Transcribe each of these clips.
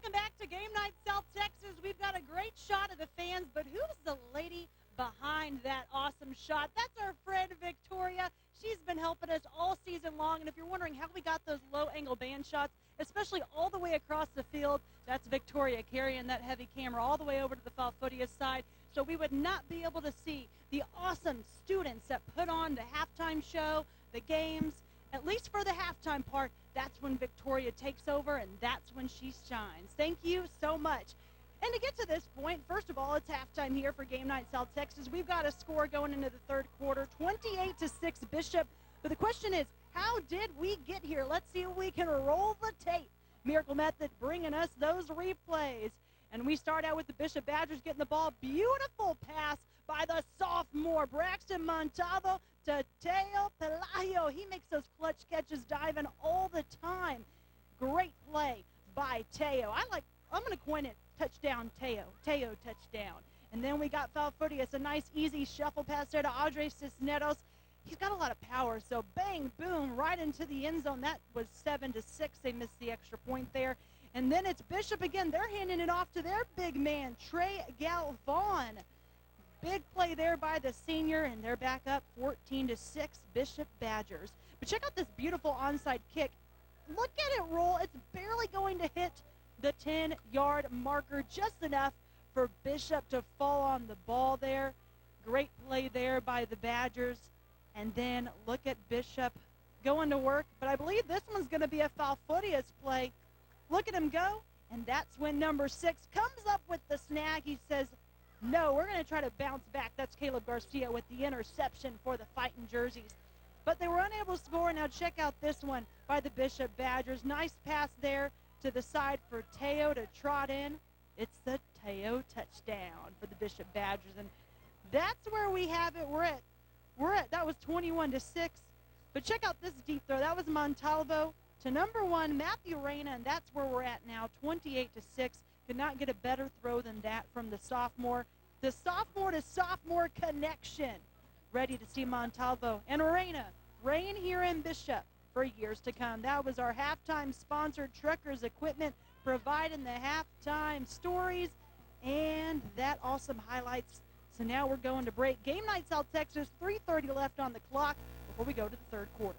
Welcome back to Game Night South Texas. We've got a great shot of the fans, but who's the lady behind that awesome shot? That's our friend Victoria. She's been helping us all season long, and if you're wondering how we got those low-angle band shots, especially all the way across the field, that's Victoria carrying that heavy camera all the way over to the Falfurrias side, so we would not be able to see the awesome students that put on the halftime show, the games. At least for the halftime part, that's when Victoria takes over, and that's when she shines. Thank you so much. And to get to this point, first of all, it's halftime here for Game Night South Texas. We've got a score going into the third quarter, 28-6 Bishop. But the question is, how did we get here? Let's see if we can roll the tape. Miracle Method bringing us those replays. And we start out with the Bishop Badgers getting the ball. Beautiful pass by the sophomore Braxton Montalvo to Teo Pelayo. He makes those clutch catches diving all the time. Great play by Teo. I'm going to coin it touchdown Teo. Teo touchdown. And then we got Falfurrias, a nice easy shuffle pass there to Andre Cisneros. He's got a lot of power, so bang, boom, right into the end zone. That was 7-6. They missed the extra point there. And then it's Bishop again. They're handing it off to their big man, Trey Galvan. Big play there by the senior, and they're back up 14-6 Bishop Badgers. But check out this beautiful onside kick. Look at it roll. It's barely going to hit the 10-yard marker, just enough for Bishop to fall on the ball there. Great play there by the Badgers. And then look at Bishop going to work. But I believe this one's going to be a Falfurrias play. Look at him go, and that's when number 6 comes up with the snag. He says, no, we're going to try to bounce back. That's Caleb Garcia with the interception for the Fighting Jerseys. But they were unable to score. Now check out this one by the Bishop Badgers. Nice pass there to the side for Teo to trot in. It's the Teo touchdown for the Bishop Badgers. And that's where we have it. That was 21-6. But check out this deep throw. That was Montalvo to number 1, Matthew Reyna, and that's where we're at now, 28-6. Could not get a better throw than that from the sophomore. The sophomore-to-sophomore connection. Ready to see Montalvo and Reyna reign here in Bishop for years to come. That was our halftime sponsored Truckers Equipment providing the halftime stories and that awesome highlights. So now we're going to break. Game Night South Texas, 3:30 left on the clock before we go to the third quarter.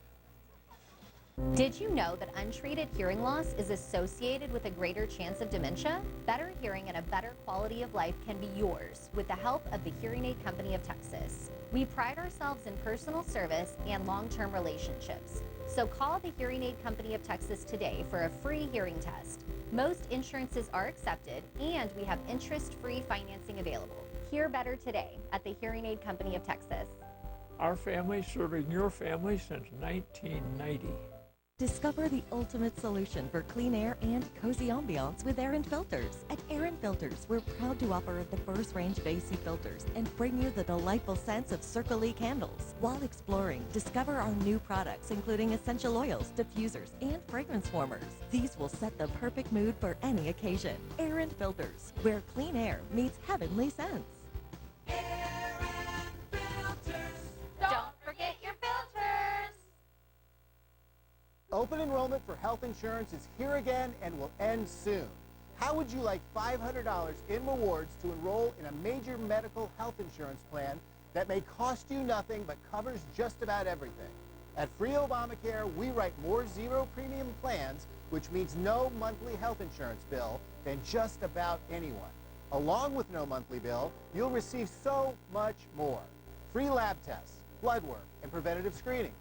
Did you know that untreated hearing loss is associated with a greater chance of dementia? Better hearing and a better quality of life can be yours with the help of the Hearing Aid Company of Texas. We pride ourselves in personal service and long-term relationships. So call the Hearing Aid Company of Texas today for a free hearing test. Most insurances are accepted, and we have interest-free financing available. Hear better today at the Hearing Aid Company of Texas. Our family serving your family since 1990. Discover the ultimate solution for clean air and cozy ambiance with Air & Filters. At Air & Filters, we're proud to offer a diverse range of AC filters and bring you the delightful scents of Circle E candles. While exploring, discover our new products including essential oils, diffusers, and fragrance warmers. These will set the perfect mood for any occasion. Air & Filters, where clean air meets heavenly scents. Air & Filters. Don't forget your filters! Open enrollment for health insurance is here again and will end soon. How would you like $500 in rewards to enroll in a major medical health insurance plan that may cost you nothing but covers just about everything? At Free Obamacare, we write more zero premium plans, which means no monthly health insurance bill, than just about anyone. Along with no monthly bill, you'll receive so much more. Free lab tests, blood work, and preventative screenings.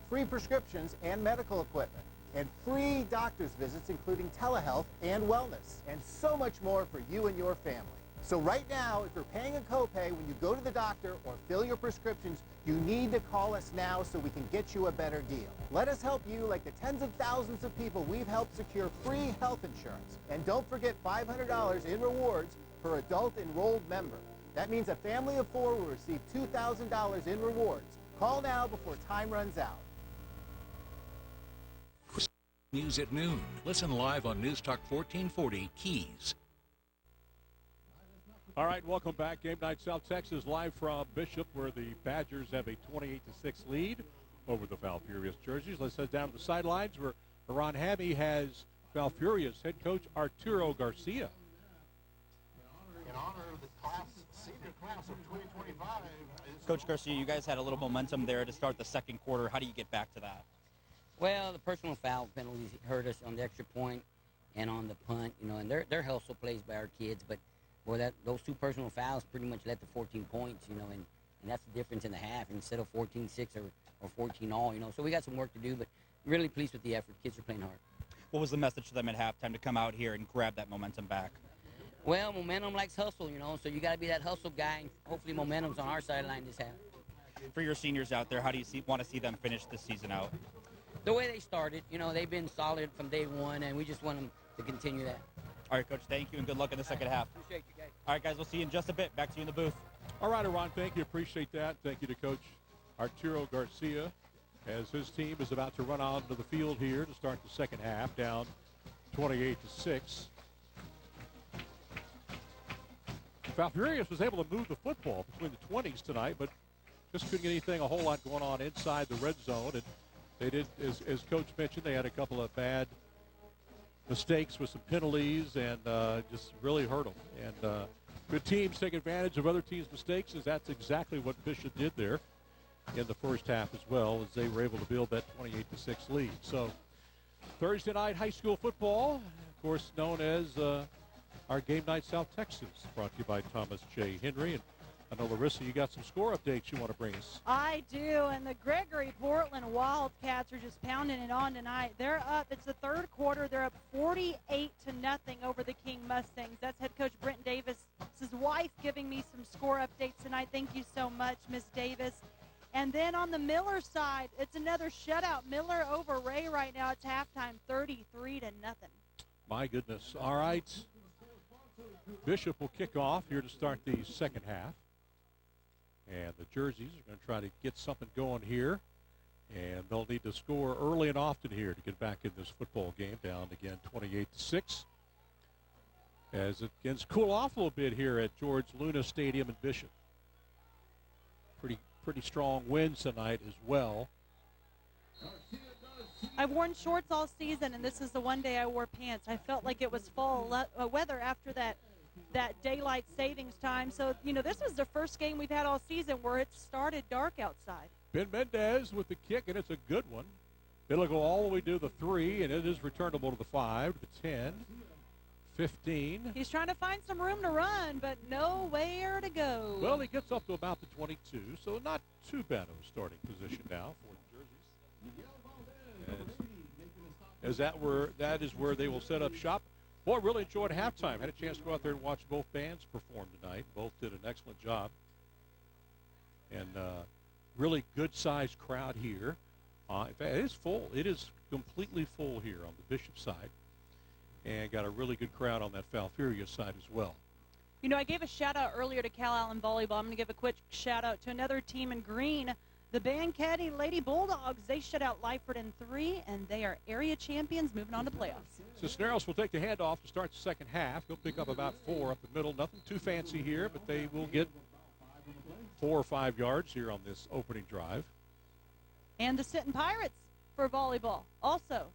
Free prescriptions and medical equipment, and free doctor's visits including telehealth and wellness, and so much more for you and your family. So right now, if you're paying a copay when you go to the doctor or fill your prescriptions, you need to call us now so we can get you a better deal. Let us help you like the tens of thousands of people we've helped secure free health insurance. And don't forget $500 in rewards per adult enrolled member. That means a family of 4 will receive $2,000 in rewards. Call now before time runs out. News at noon. Listen live on News Talk 1440 Keys. All right, welcome back. Game Night South Texas live from Bishop, where the Badgers have a 28-6 lead over the Falfurrias jerseys. Let's head down to the sidelines where Ron Hammy has Falfurrias head coach Arturo Garcia. In honor of the senior class of 2025. Coach Garcia, you guys had a little momentum there to start the second quarter. How do you get back to that? Well, the personal foul penalties hurt us on the extra point and on the punt, and they're hustle plays by our kids, but boy, those two personal fouls pretty much led to 14 points, and that's the difference in the half instead of 14-6 or 14-all, So we got some work to do, but really pleased with the effort. Kids are playing hard. What was the message to them at halftime to come out here and grab that momentum back? Well, momentum likes hustle, so you got to be that hustle guy, and hopefully momentum's on our sideline this half. For your seniors out there, how do you want to see them finish this season out? The way they started, they've been solid from day one, and we just want them to continue that. All right, Coach, thank you, and good luck in the second half. Appreciate you guys. All right, guys, we'll see you in just a bit. Back to you in the booth. All right, Ron, thank you. Appreciate that. Thank you to Coach Arturo Garcia as his team is about to run onto the field here to start the second half, down 28-6. Falfurrias was able to move the football between the 20s tonight, but just couldn't get a whole lot going on inside the red zone. And they did, as Coach mentioned, they had a couple of bad mistakes with some penalties and just really hurt them. And good teams take advantage of other teams' mistakes, as that's exactly what Bishop did there in the first half as well, as they were able to build that 28-6 lead. So Thursday night high school football, of course, known as our Game Night South Texas, brought to you by Thomas J. Henry. And I know, Larissa, you got some score updates you want to bring us. I do, and the Gregory Portland Wildcats are just pounding it on tonight. They're up. It's the third quarter. They're up 48-0 over the King Mustangs. That's head coach Brent Davis's wife giving me some score updates tonight. Thank you so much, Miss Davis. And then on the Miller side, it's another shutout. Miller over Ray right now. It's halftime, 33-0. My goodness. All right. Bishop will kick off here to start the second half. And the Jerseys are going to try to get something going here. And they'll need to score early and often here to get back in this football game, down again 28-6. As it begins to cool off a little bit here at George Luna Stadium in Bishop. Pretty strong winds tonight as well. I've worn shorts all season, and this is the one day I wore pants. I felt like it was fall weather after that daylight savings time. So, this was the first game we've had all season where it started dark outside. Ben Mendez with the kick, and it's a good one. It'll go all the way to the 3, and it is returnable to the 5, the 10, 15. He's trying to find some room to run, but nowhere to go. Well, he gets up to about the 22, so not too bad of a starting position now for the Jerseys. As that is where they will set up shop. Boy, really enjoyed halftime. Had a chance to go out there and watch both bands perform tonight. Both did an excellent job. And really good-sized crowd here. In fact, it is full. It is completely full here on the Bishop side. And got a really good crowd on that Falfurrias side as well. I gave a shout-out earlier to Cal Allen Volleyball. I'm going to give a quick shout-out to another team in green. The Banquetti Lady Bulldogs, they shut out Lyford in 3, and they are area champions moving on to playoffs. Cisneros will take the handoff to start the second half. He'll pick up about 4 up the middle. Nothing too fancy here, but they will get 4 or 5 yards here on this opening drive. And the Sinton Pirates for volleyball, also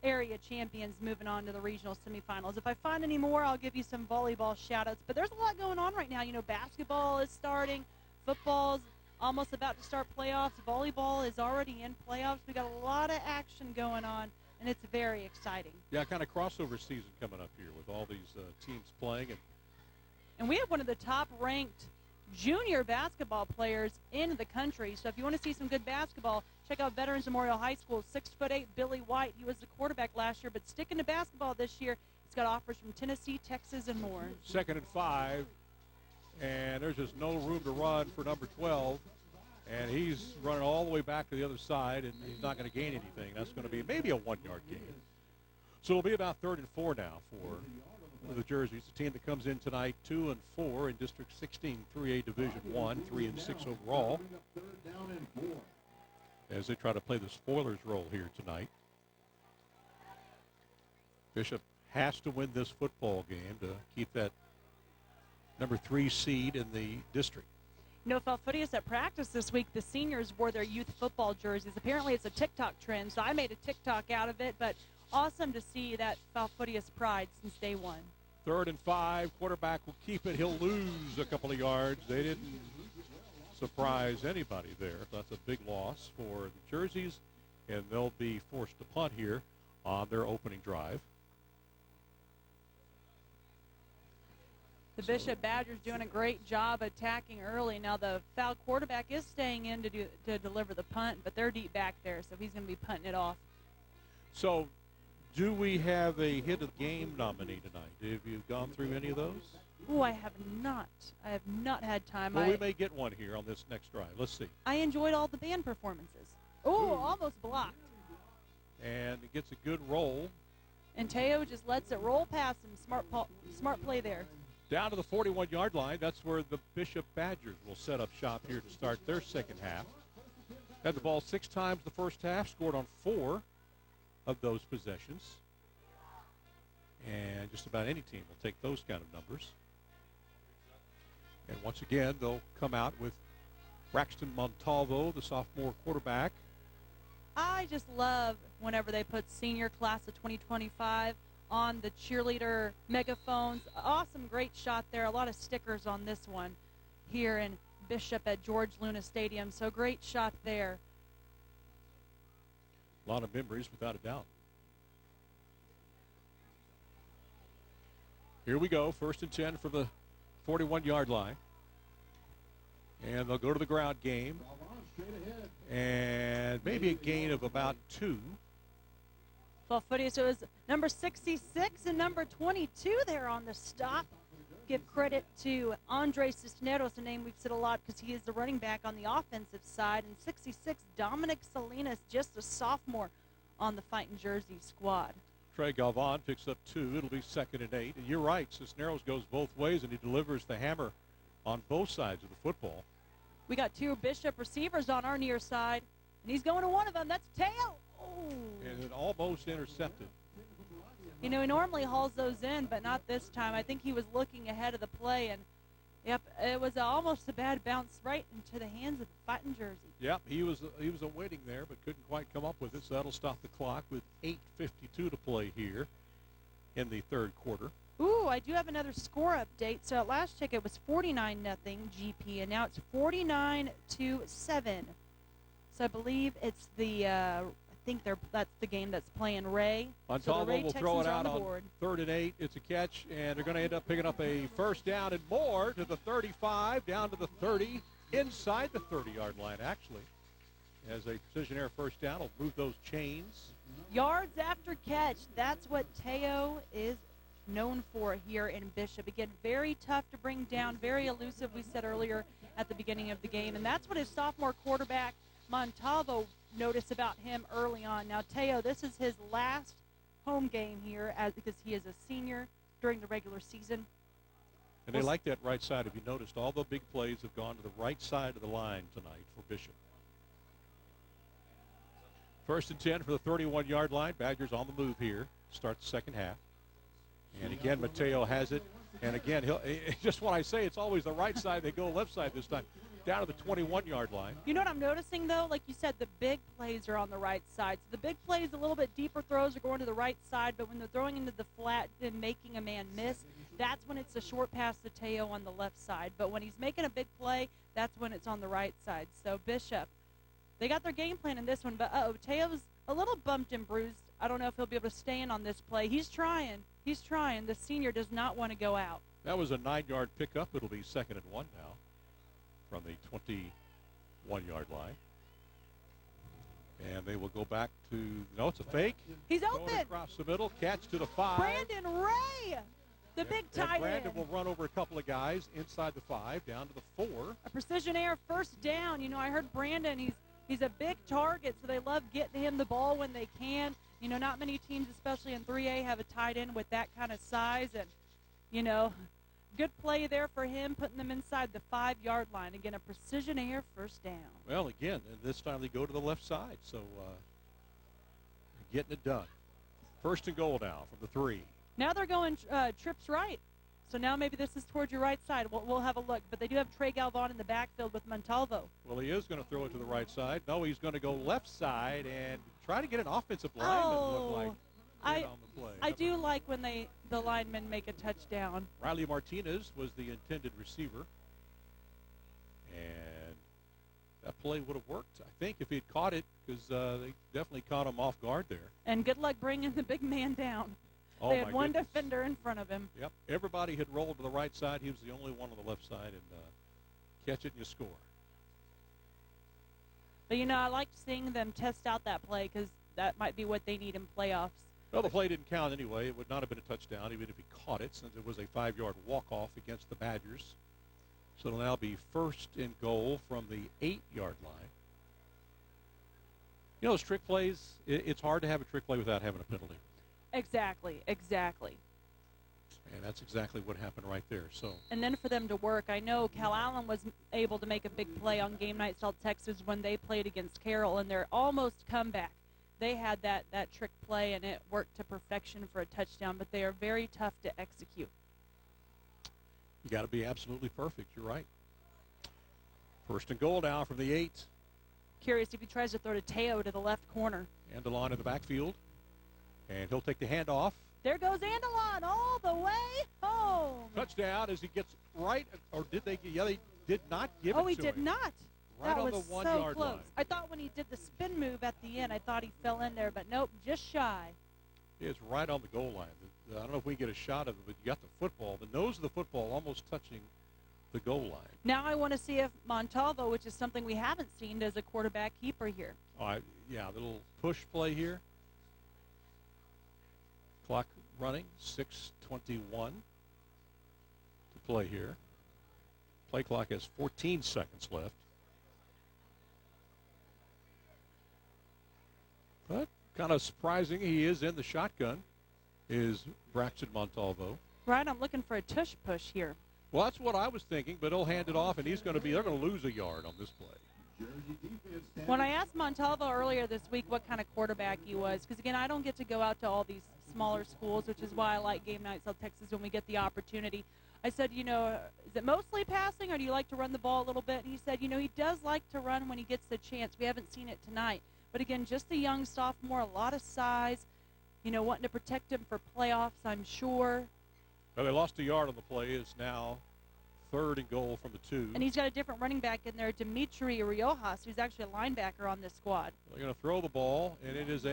area champions moving on to the regional semifinals. If I find any more, I'll give you some volleyball shout-outs. But there's a lot going on right now. Basketball is starting, football's almost about to start playoffs. Volleyball is already in playoffs. We got a lot of action going on, and it's very exciting. Yeah, kind of crossover season coming up here with all these teams playing. And we have one of the top-ranked junior basketball players in the country. So if you want to see some good basketball, check out Veterans Memorial High School. 6'8" Billy White. He was the quarterback last year, but sticking to basketball this year. He's got offers from Tennessee, Texas, and more. 2nd and 5. And there's just no room to run for number 12. And he's running all the way back to the other side, and he's not going to gain anything. That's going to be maybe a 1-yard gain. So it'll be about 3rd and 4 now for the Jerseys, the team that comes in tonight 2 and 4 in District 16 3A Division 1, 3 and 6 overall, as they try to play the spoilers role here tonight. Bishop has to win this football game to keep that number 3 seed in the district. Falfurrias at practice this week, the seniors wore their youth football jerseys. Apparently it's a TikTok trend, so I made a TikTok out of it, but awesome to see that Falfurrias pride since day one. 3rd and 5. Quarterback will keep it. He'll lose a couple of yards. They didn't surprise anybody there. That's a big loss for the Jerseys, and they'll be forced to punt here on their opening drive. The Bishop Badgers doing a great job attacking early. Now the foul quarterback is staying in to deliver the punt, but they're deep back there, so he's going to be punting it off. So, do we have a hit of the game nominee tonight? Have you gone through any of those? Oh, I have not. I have not had time. Well, we may get one here on this next drive. Let's see. I enjoyed all the band performances. Oh, almost blocked. And it gets a good roll. And Teo just lets it roll past him. Smart play there. Down to the 41-yard line. That's where the Bishop Badgers will set up shop here to start their second half. Had the ball 6 times the first half, scored on 4 of those possessions. And just about any team will take those kind of numbers. And once again, they'll come out with Braxton Montalvo, the sophomore quarterback. I just love whenever they put senior class of 2025 on the cheerleader megaphones. Awesome, great shot there. A lot of stickers on this one here in Bishop at George Luna Stadium. So great shot there. A lot of memories, without a doubt. Here we go, 1st and 10 for the 41-yard line. And they'll go to the ground game. And maybe a gain of about 2. Falfurrias, so it was number 66 and number 22 there on the stop. Give credit to Andre Cisneros, a name we've said a lot because he is the running back on the offensive side. And 66, Dominic Salinas, just a sophomore on the Fighting Jersey squad. Trey Galvan picks up 2. It'll be 2nd and 8. And you're right, Cisneros goes both ways, and he delivers the hammer on both sides of the football. We got 2 Bishop receivers on our near side, and he's going to one of them. That's Teo. Oh. And it almost intercepted. You know, he normally hauls those in, but not this time. I think he was looking ahead of the play, and yep, it was almost a bad bounce right into the hands of the Fighting Jersey. Yep, he was awaiting there, but couldn't quite come up with it, so that'll stop the clock with 8:52 to play here in the 3rd quarter. Ooh, I do have another score update. So at last check, it was 49-0 GP, and now it's 49-7. So I believe it's the that's the game that's playing Ray. Montalvo so the Ray will Texans throw it are out on the on board. 3rd and 8. It's a catch, and they're going to end up picking up a first down and more to the 35, down to the 30, inside the 30-yard line, actually. As a precision air first down, will move those chains. Yards after catch. That's what Teo is known for here in Bishop. Again, very tough to bring down, very elusive, we said earlier at the beginning of the game. And that's what his sophomore quarterback, Montalvo, noticed about him early on. Now, Teo, this is his last home game here because he is a senior during the regular season. And they like that right side. If you noticed, all the big plays have gone to the right side of the line tonight for Bishop. 1st and 10 for the 31-yard line. Badgers on the move here. Start the second half. And again, Mateo has it. And again, just when I say it's always the right side, they go left side this time. Down to the 21-yard line. You know what I'm noticing, though? Like you said, the big plays are on the right side. So the big plays, a little bit deeper throws are going to the right side, but when they're throwing into the flat and making a man miss, that's when it's a short pass to Teo on the left side. But when he's making a big play, that's when it's on the right side. So Bishop, they got their game plan in this one, but Teo's a little bumped and bruised. I don't know if he'll be able to stay in on this play. He's trying. He's trying. The senior does not want to go out. That was a 9-yard pickup. It'll be 2nd and 1 now from the 21-yard line. And they will go back to, no, it's a fake. He's Going open. across the middle, catch to the 5. Brandon Ray, the big tight end. Brandon will run over a couple of guys inside the 5, down to the 4. A precision air first down. You know, I heard Brandon, he's a big target, so they love getting him the ball when they can. You know, not many teams, especially in 3A, have a tight end with that kind of size. And, you know, good play there for him, putting them inside the 5-yard line. Again, a precision air first down. Well, again, and this time they go to the left side, so getting it done. 1st and goal now from the 3. Now they're going trips right. So now maybe this is towards your right side. We'll have a look. But they do have Trey Galvan in the backfield with Montalvo. Well, he is going to throw it to the right side. No, he's going to go left side and try to get an offensive lineman, look like. in on the play. I do like when the linemen make a touchdown. Riley Martinez was the intended receiver. And that play would have worked, I think, if he had caught it, because they definitely caught him off guard there. And good luck bringing the big man down. Oh, they had my one goodness. defender in front of him. Yep. Everybody had rolled to the right side. He was the only one on the left side, and catch it and you score. But, I like seeing them test out that play because that might be what they need in playoffs. Well, the play didn't count anyway. It would not have been a touchdown even if he caught it, since it was a 5-yard walk-off against the Badgers. So it'll now be first and goal from the 8-yard line. Those trick plays, it's hard to have a trick play without having a penalty. Exactly. And that's exactly what happened right there. So. And then for them to work, I know Cal Allen was able to make a big play on Game Night South Texas when they played against Carroll, and their almost comeback. They had that trick play, and it worked to perfection for a touchdown, but they are very tough to execute. You got to be absolutely perfect. You're right. First and goal now from the 8. Curious if he tries to throw to Teo to the left corner. Andelon in the backfield, and he'll take the handoff. There goes Andelon all the way home. Touchdown as he gets right, or did they? Yeah, they did not give it to him. Oh, he did not. Right that on was the 1 so yard close. line. I thought when he did the spin move at the end, I thought he fell in there, but nope, just shy. It's right on the goal line. I don't know if we get a shot of it, but you got the football, the nose of the football almost touching the goal line. Now I want to see if Montalvo, which is something we haven't seen, does a quarterback keeper here. Yeah, little push play here. Clock running, 6:21 to play here. Play clock has 14 seconds left. But kind of surprising, he is in the shotgun, is Braxton Montalvo. Right, I'm looking for a tush push here. Well, that's what I was thinking, but he'll hand it off, and they're going to lose a yard on this play. When I asked Montalvo earlier this week what kind of quarterback he was, because, again, I don't get to go out to all these smaller schools, which is why I like Game Night South Texas when we get the opportunity. I said, is it mostly passing, or do you like to run the ball a little bit? And he said, he does like to run when he gets the chance. We haven't seen it tonight. But, again, just a young sophomore, a lot of size, wanting to protect him for playoffs, I'm sure. Well, they lost a yard on the play. It's now 3rd and goal from the 2. And he's got a different running back in there, Dimitri Riojas, who's actually a linebacker on this squad. They're going to throw the ball, and it is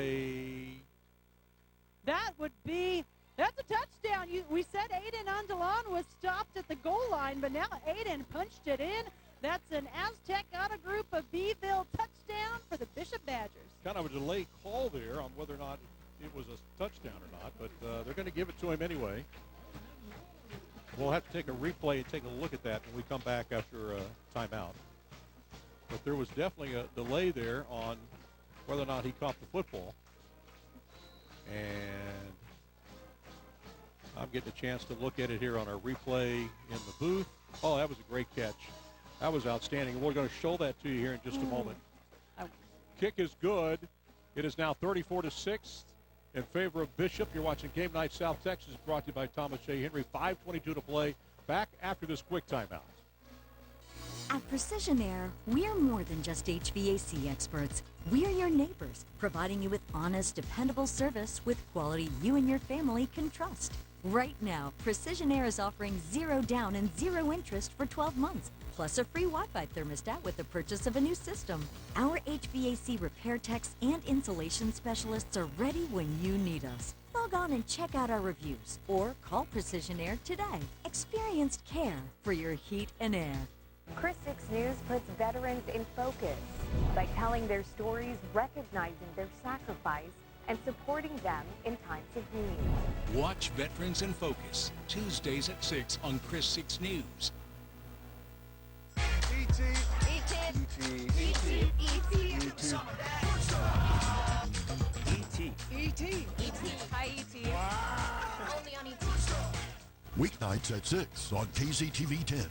That's a touchdown. We said Aiden Andelon was stopped at the goal line, but now Aiden punched it in. That's an Aztec out of group of Beeville touchdown for the Bishop Badgers. kind of a delay call there on whether or not it was a touchdown or not, but they're going to give it to him anyway. We'll have to take a replay and take a look at that when we come back after a timeout. But there was definitely a delay there on whether or not he caught the football. And I'm getting a chance to look at it here on our replay in the booth. Oh, that was a great catch. That was outstanding. We're going to show that to you here in just a moment. Kick is good. It is now 34-6 in favor of Bishop. You're watching Game Night South Texas, brought to you by Thomas J. Henry. 5:22 to play. Back after this quick timeout. At Precision Air, we're more than just HVAC experts. We're your neighbors, providing you with honest, dependable service with quality you and your family can trust. Right now, Precision Air is offering 0 down and 0 interest for 12 months, plus a free Wi-Fi thermostat with the purchase of a new system. Our HVAC repair techs and insulation specialists are ready when you need us. Log on and check out our reviews or call Precision Air today. Experienced care for your heat and air. Chris 6 News puts veterans in focus by telling their stories, recognizing their sacrifice, and supporting them in times of need. Watch Veterans in Focus, Tuesdays at 6 on Chris 6 News. E.T. E.T. E.T. E.T. Hi, E.T. Only on E.T. Weeknights at 6 on KZTV 10.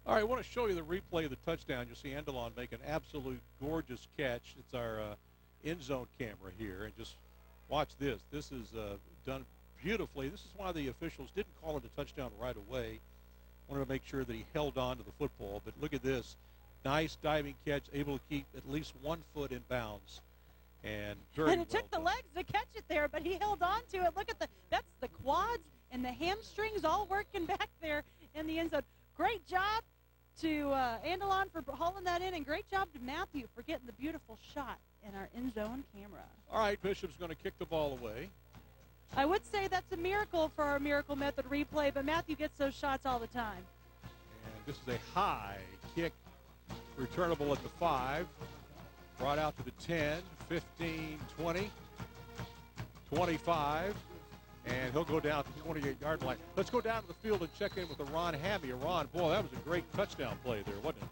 All right, I want to show you the replay of the touchdown. You'll see Andelon make an absolute gorgeous catch. It's our end zone camera here. And just watch this. This is done beautifully. This is why the officials didn't call it a touchdown right away. Wanted to make sure that he held on to the football. But look at this. Nice diving catch, able to keep at least 1 foot in bounds. And very And it took the legs to catch it there, but he held on to it. Look at that's the quads and the hamstrings all working back there in the end zone. Great job to Andelon for hauling that in, and great job to Matthew for getting the beautiful shot in our end zone camera. All right, Bishop's going to kick the ball away. I would say that's a miracle for our Miracle Method replay, but Matthew gets those shots all the time. And this is a high kick, returnable at the 5. Brought out to the 10, 15, 20, 25, and he'll go down to the 28-yard line. Let's go down to the field and check in with Ron Hammy. Ron, boy, that was a great touchdown play there, wasn't it?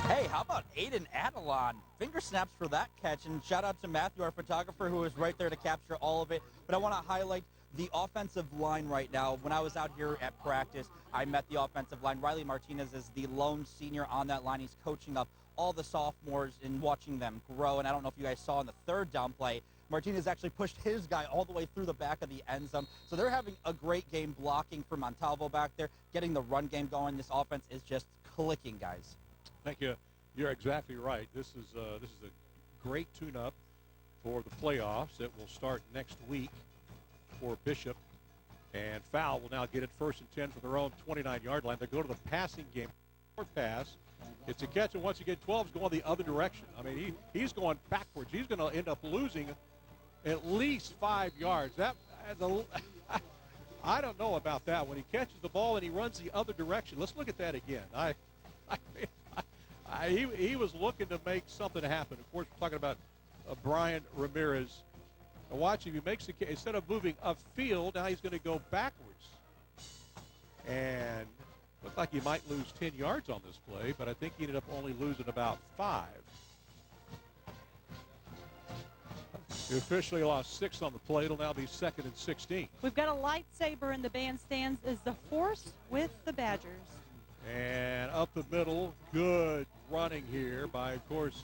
Hey, how about Aiden Adelon? Finger snaps for that catch, and shout out to Matthew, our photographer, who was right there to capture all of it. But I want to highlight the offensive line right now. When I was out here at practice, I met the offensive line. Riley Martinez is the lone senior on that line. He's coaching up all the sophomores and watching them grow. And I don't know if you guys saw in the third down play, Martinez actually pushed his guy all the way through the back of the end zone. So they're having a great game blocking for Montalvo back there, getting the run game going. This offense is just clicking, guys. Thank you. You're exactly right. This is a great tune-up for the playoffs. It will start next week for Bishop. And Foul will now get it 1st and 10 for their own 29-yard line. They go to the passing game. Fourth pass. It's a catch, and once again, 12's going the other direction. I mean, he's going backwards. He's going to end up losing at least 5 yards. I don't know about that. When he catches the ball and he runs the other direction. Let's look at that again. He was looking to make something happen. Of course, we're talking about Brian Ramirez. Watch him. He makes the instead of moving upfield, now he's going to go backwards. And looked like he might lose 10 yards on this play, but I think he ended up only losing about 5. He officially lost 6 on the play. It'll now be 2nd and 16. We've got a lightsaber in the bandstands. Is the Force with the Badgers? And up the middle, good running here by, of course,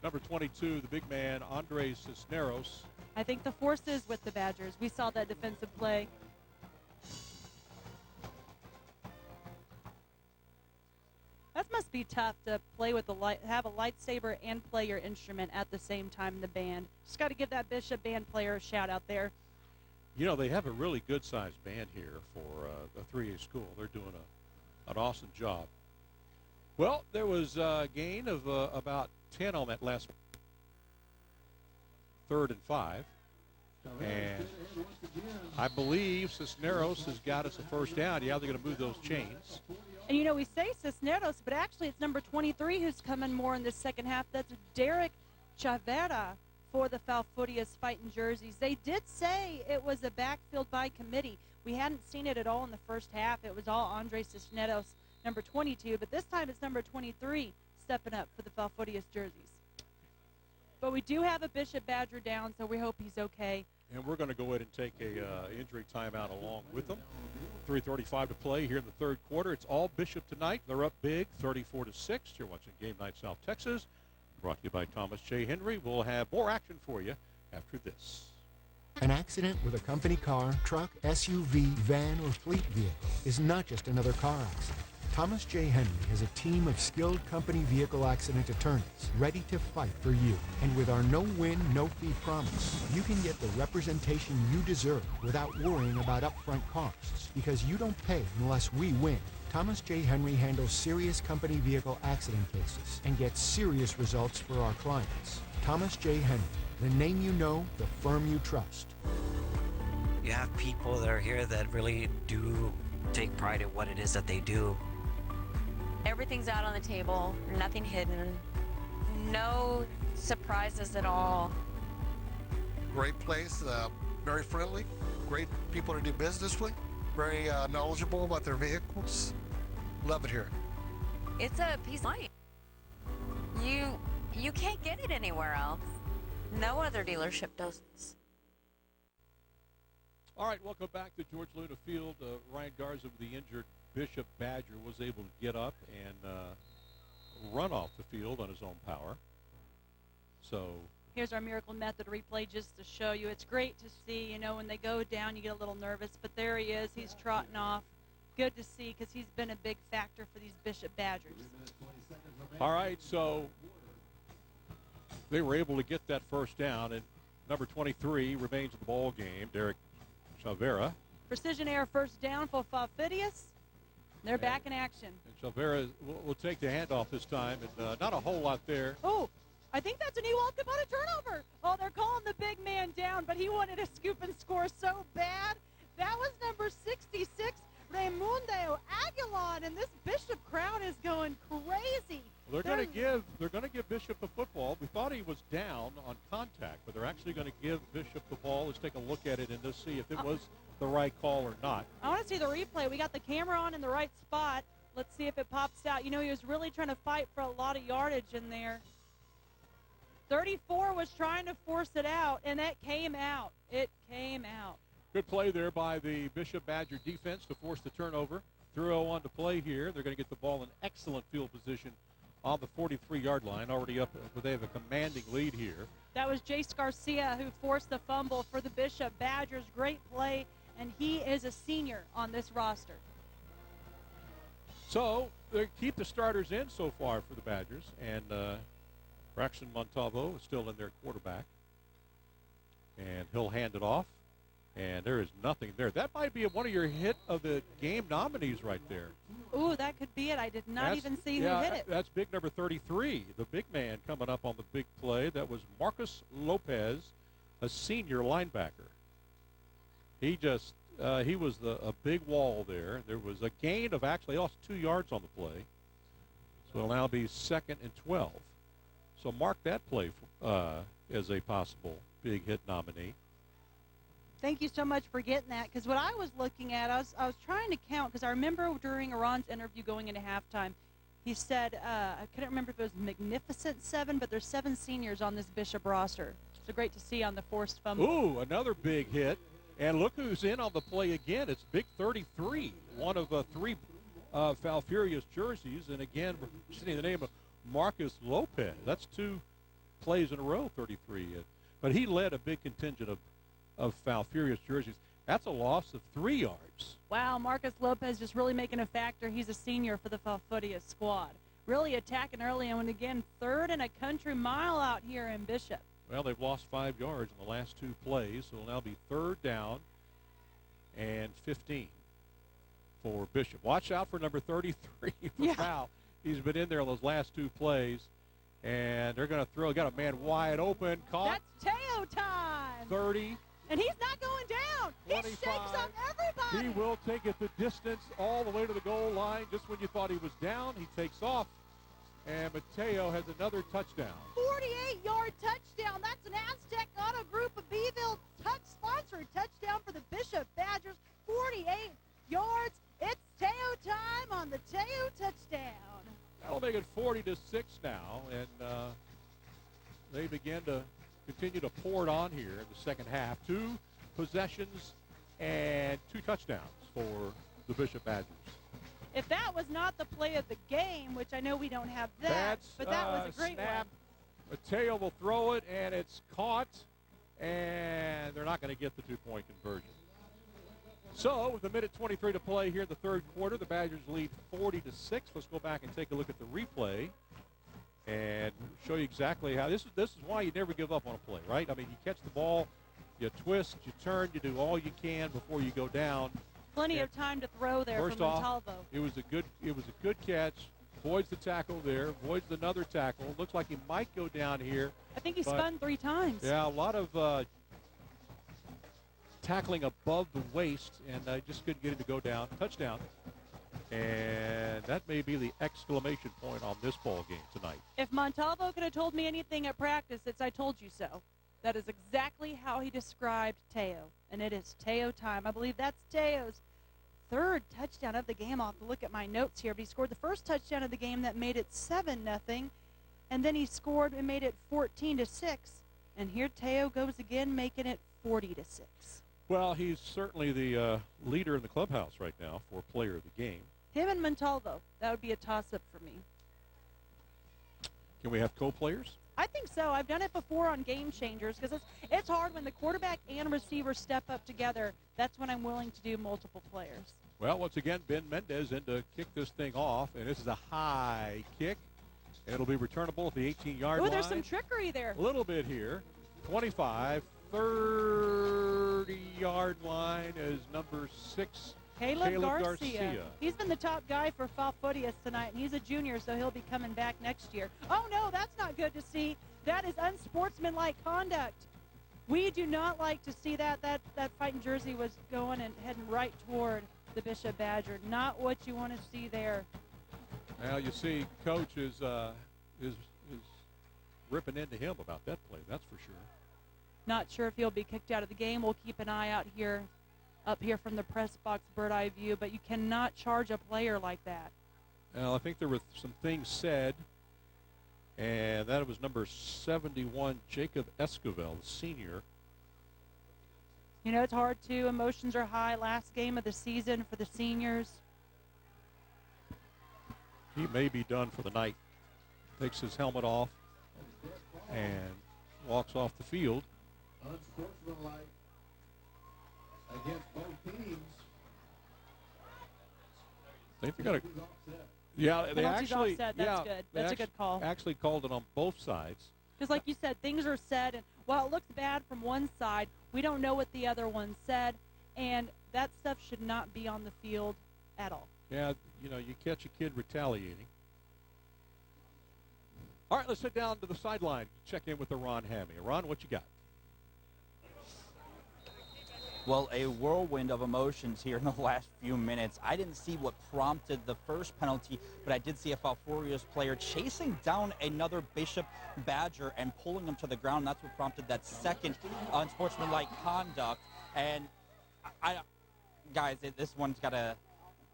number 22, the big man, Andres Cisneros. I think the Force is with the Badgers. We saw that defensive play. That must be tough to play with have a lightsaber and play your instrument at the same time in the band. Just got to give that Bishop band player a shout out there. You know, they have a really good-sized band here for a 3A school. They're doing an awesome job. Well, there was a gain of about 10 on that last 3rd and 5. And I believe Cisneros has got us a first down. Yeah, they're going to move those chains. And, you know, we say Cisneros, but actually it's number 23 who's coming more in the second half. That's Derek Chavera for the Falfurrias Fighting Jerseys. They did say it was a backfield by committee. We hadn't seen it at all in the first half. It was all Andre Cisneros, number 22, but this time it's number 23 stepping up for the Falfurrias jerseys. But we do have a Bishop Badger down, so we hope he's okay. And we're going to go ahead and take a injury timeout along with them. 3:35 to play here in the third quarter. It's all Bishop tonight. They're up big, 34-6. You're watching Game Night South Texas. Brought to you by Thomas J. Henry. We'll have more action for you after this. An accident with a company car, truck, SUV, van, or fleet vehicle is not just another car accident. Thomas J. Henry has a team of skilled company vehicle accident attorneys ready to fight for you. And with our no-win, no-fee promise, you can get the representation you deserve without worrying about upfront costs, because you don't pay unless we win. Thomas J. Henry handles serious company vehicle accident cases and gets serious results for our clients. Thomas J. Henry, the name you know, the firm you trust. You have people that are here that really do take pride in what it is that they do. Everything's out on the table, nothing hidden, no surprises at all. Great place, very friendly, great people to do business with, very knowledgeable about their vehicles. Love it here. It's a peace of mind. You can't get it anywhere else. No other dealership does this. All right, welcome back to George Luna Field. Ryan Garza, the injured Bishop Badger, was able to get up and run off the field on his own power. So here's our Miracle Method replay just to show you. It's great to see, you know, when they go down, you get a little nervous, but there he is. He's trotting off. Good to see, because he's been a big factor for these Bishop Badgers. All right, so they were able to get that first down, and number 23 remains in the ball game, Derek Chavera. Precision Air first down for Falfurrias. They're back in action. And Chavera will take the handoff this time, and not a whole lot there. Oh, I think that's an Ewald on a turnover. Oh, they're calling the big man down, but he wanted to scoop and score so bad. That was number 66, Raimundo Aguilar, and this Bishop crowd is going crazy. Well, they're going to give Bishop the football. We thought he was down on contact, but they're actually going to give Bishop the ball. Let's take a look at it and just see if it was the right call or not. I want to see the replay. We got the camera on in the right spot. Let's see if it pops out. You know, he was really trying to fight for a lot of yardage in there. 34 was trying to force it out, and it came out. It came out. Good play there by the Bishop Badger defense to force the turnover. 3:01 to play here. They're going to get the ball in excellent field position on the 43-yard line, already up, but they have a commanding lead here. That was Jace Garcia who forced the fumble for the Bishop Badgers. Great play, and he is a senior on this roster. So they keep the starters in so far for the Badgers, and Braxton Montalvo is still in their quarterback, and he'll hand it off, and there is nothing there. That might be one of your hit of the game nominees right there. Ooh, that could be it. I did not even see who hit it. That's big number 33, the big man coming up on the big play. That was Marcus Lopez, a senior linebacker. He just, he was a big wall there. There was a gain of actually lost 2 yards on the play. So it'll now be 2nd and 12. So mark that play as a possible big hit nominee. Thank you so much for getting that, because what I was looking at, I was trying to count, because I remember during Iran's interview going into halftime, he said, I couldn't remember if it was Magnificent 7, but there's 7 seniors on this Bishop roster. So great to see on the forced fumble. Ooh, another big hit. And look who's in on the play again. It's big 33, one of 3 Falfurrias jerseys. And again, we're seeing the name of Marcus Lopez. That's 2 plays in a row, 33. But he led a big contingent of Falfurrias jerseys. That's a loss of 3 yards. Wow, Marcus Lopez just really making a factor. He's a senior for the Falfurrias squad. Really attacking early, and again, 3rd and a country mile out here in Bishop. Well, they've lost 5 yards in the last 2 plays, so it'll now be 3rd down and 15 for Bishop. Watch out for number 33 for foul. He's been in there on those last 2 plays, and they're going to throw. Got a man wide open. Caught. That's Teo time. 30. And he's not going down. 25. He shakes up everybody. He will take it the distance all the way to the goal line. Just when you thought he was down, he takes off. And Mateo has another touchdown. 48-yard touchdown. That's an Aztec Auto Group of Beeville sponsored touchdown for the Bishop Badgers. 48 yards. It's Teo time on the Teo touchdown. That'll make it 40-6 now. And they begin to continue to pour it on here in the second half. 2 possessions and 2 touchdowns for the Bishop Badgers. If that was not the play of the game, which I know we don't have that, but that was a great snap. one. Mateo will throw it, and it's caught, and they're not going to get the 2-point conversion. So with 1:23 to play here in the 3rd quarter, the Badgers lead 40-6. Let's go back and take a look at the replay and show you exactly how. This is why you never give up on a play, right? I mean, you catch the ball, you twist, you turn, you do all you can before you go down. Plenty of time to throw there First from off, Montalvo. It was a good catch. Voids the tackle there. Voids another tackle. Looks like he might go down here. I think he spun 3 times. Yeah, a lot of tackling above the waist, and I just couldn't get him to go down. Touchdown. And that may be the exclamation point on this ball game tonight. If Montalvo could have told me anything at practice, it's "I told you so." That is exactly how he described Teo, and it is Teo time. I believe that's Teo's 3rd touchdown of the game. I'll have to look at my notes here, but he scored the first touchdown of the game that made it 7-0, and then he scored and made it 14-6, and here Teo goes again, making it 40-6. Well, he's certainly the leader in the clubhouse right now for player of the game. Him and Montalvo, that would be a toss-up for me. Can we have co-players? I think so. I've done it before on Game Changers, because it's hard when the quarterback and receiver step up together. That's when I'm willing to do multiple players. Well, once again, Ben Mendez in to kick this thing off, and this is a high kick, It'll be returnable at the 18-yard line. Oh, there's some trickery there. A little bit here. 25, 30-yard line is number 6, Caleb Garcia. He's been the top guy for Falfurrias tonight, and he's a junior, so he'll be coming back next year. Oh, no, that's not good to see. That is unsportsmanlike conduct. We do not like to see that. That fighting jersey was going and heading right toward the Bishop Badger. Not what you want to see there. Well, you see, Coach is ripping into him about that play, that's for sure. Not sure if he'll be kicked out of the game. We'll keep an eye out here, up here from the press box bird eye view, but you cannot charge a player like that. Well, I think there were some things said, and that was number 71, Jacob Escovel, the senior. You know, it's hard too. Emotions are high. Last game of the season for the seniors. He may be done for the night. Takes his helmet off and walks off the field. Unsportsmanlike against both teams. I think they're going to. Yeah, they Penalty's actually. offset. That's good. That's a good call. Actually called it on both sides. Because like you said, things are said, and while it looks bad from one side, we don't know what the other one said, and that stuff should not be on the field at all. Yeah, you know, you catch a kid retaliating. All right, let's head down to the sideline. Check in with Ron Hammy. Ron, what you got? Well, a whirlwind of emotions here in the last few minutes. I didn't see what prompted the first penalty, but I did see a Falfurrias player chasing down another Bishop Badger and pulling him to the ground. That's what prompted that second unsportsmanlike conduct. And this one's got to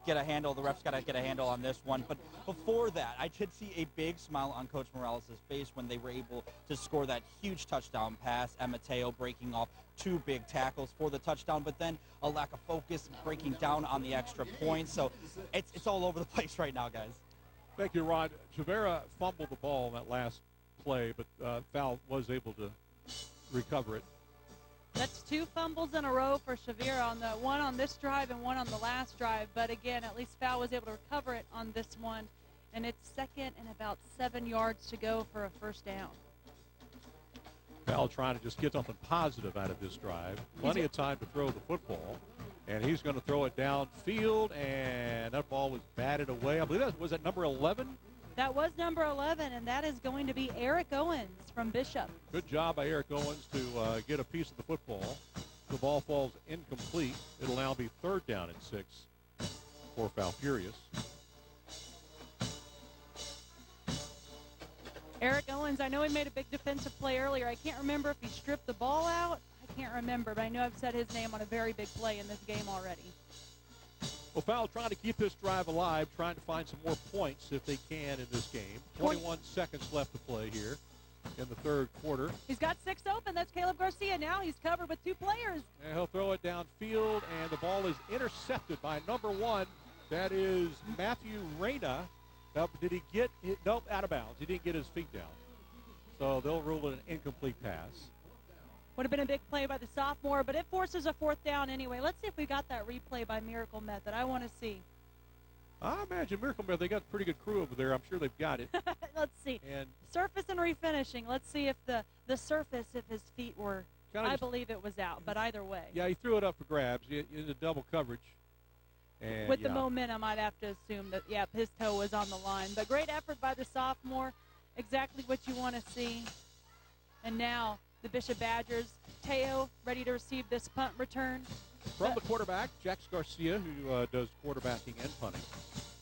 get a handle. The ref's got to get a handle on this one. But before that, I did see a big smile on Coach Morales' face when they were able to score that huge touchdown pass. And Mateo breaking off 2 big tackles for the touchdown, but then a lack of focus, breaking down on the extra point. So it's all over the place right now, guys. Thank you, Ron. Javera fumbled the ball on that last play, but Val was able to recover it. That's 2 fumbles in a row for Shavira, on the one on this drive and one on the last drive. But again, at least Fowl was able to recover it on this one. And it's second and about 7 yards to go for a first down. Val trying to just get something positive out of this drive. Plenty of time to throw the football. And he's going to throw it downfield, and that ball was batted away. I believe that was at number 11. That was number 11, and that is going to be Eric Owens from Bishop. Good job by Eric Owens to get a piece of the football. The ball falls incomplete. It'll now be 3rd down and 6 for Falfurrias. Eric Owens, I know he made a big defensive play earlier. I can't remember if he stripped the ball out. I can't remember, but I know I've said his name on a very big play in this game already. Well, Fowl trying to keep this drive alive, trying to find some more points if they can in this game. 21 seconds left to play here in the 3rd quarter. He's got 6 open. That's Caleb Garcia. Now he's covered with 2 players. And he'll throw it downfield, and the ball is intercepted by number 1. That is Matthew Reyna. Did he get it? Nope, out of bounds. He didn't get his feet down. So they'll rule it an incomplete pass. Would have been a big play by the sophomore, but it forces a 4th down anyway. Let's see if we got that replay by Miracle Method. I want to see. I imagine Miracle Method, they got a pretty good crew over there. I'm sure they've got it. Let's see. And surface and refinishing. Let's see if the surface, if his feet were, I believe it was out, but either way. Yeah, he threw it up for grabs. In the double coverage. And with the momentum, I'd have to assume that, his toe was on the line. But great effort by the sophomore. Exactly what you want to see. And now the Bishop Badgers, Teo, ready to receive this punt return. From the quarterback, Jax Garcia, who does quarterbacking and punting.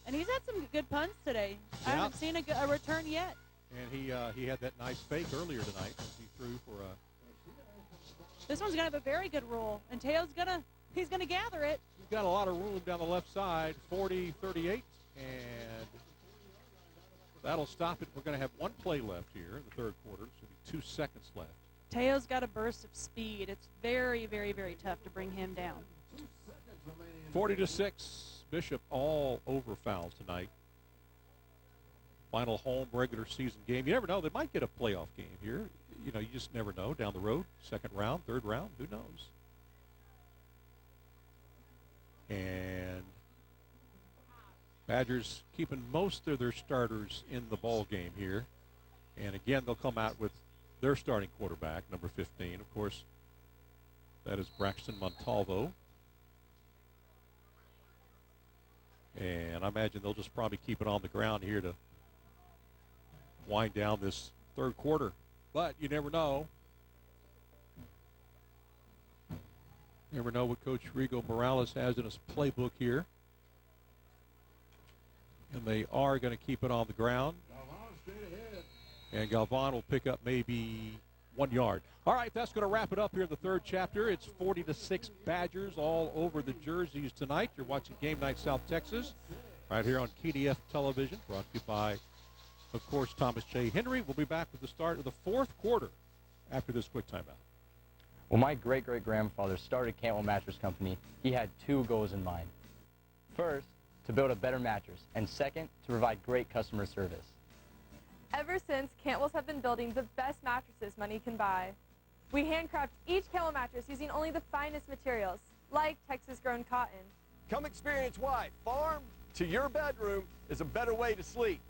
And he's had some good punts today. I haven't seen a return yet. And he had that nice fake earlier tonight. He threw for a... This one's going to have a very good roll. And Teo's he's going to gather it. He's got a lot of room down the left side, 40-38. And that'll stop it. We're going to have 1 play left here in the 3rd quarter. So it'll be 2 seconds left. Teo's got a burst of speed. It's very, very, very tough to bring him down. 40-6. Bishop all over Fowl tonight. Final home regular season game. You never know. They might get a playoff game here. You know, you just never know down the road. 2nd round, 3rd round, who knows? And Badgers keeping most of their starters in the ball game here. And again, they'll come out with their starting quarterback, number 15. Of course, that is Braxton Montalvo. And I imagine they'll just probably keep it on the ground here to wind down this third quarter. But you never know. Never know what Coach Rigo Morales has in his playbook here. And they are going to keep it on the ground. And Galvan will pick up maybe 1 yard. All right, that's going to wrap it up here in the third chapter. It's 40-6 Badgers all over the jerseys tonight. You're watching Game Night South Texas right here on KDF Television, brought to you by, of course, Thomas J. Henry. We'll be back with the start of the fourth quarter after this quick timeout. When my great-great-grandfather started Cantwell Mattress Company, he had two goals in mind. First, to build a better mattress, and second, to provide great customer service. Ever since, Cantwell's have been building the best mattresses money can buy. We handcraft each Cantwell mattress using only the finest materials, like Texas-grown cotton. Come experience why farm to your bedroom is a better way to sleep.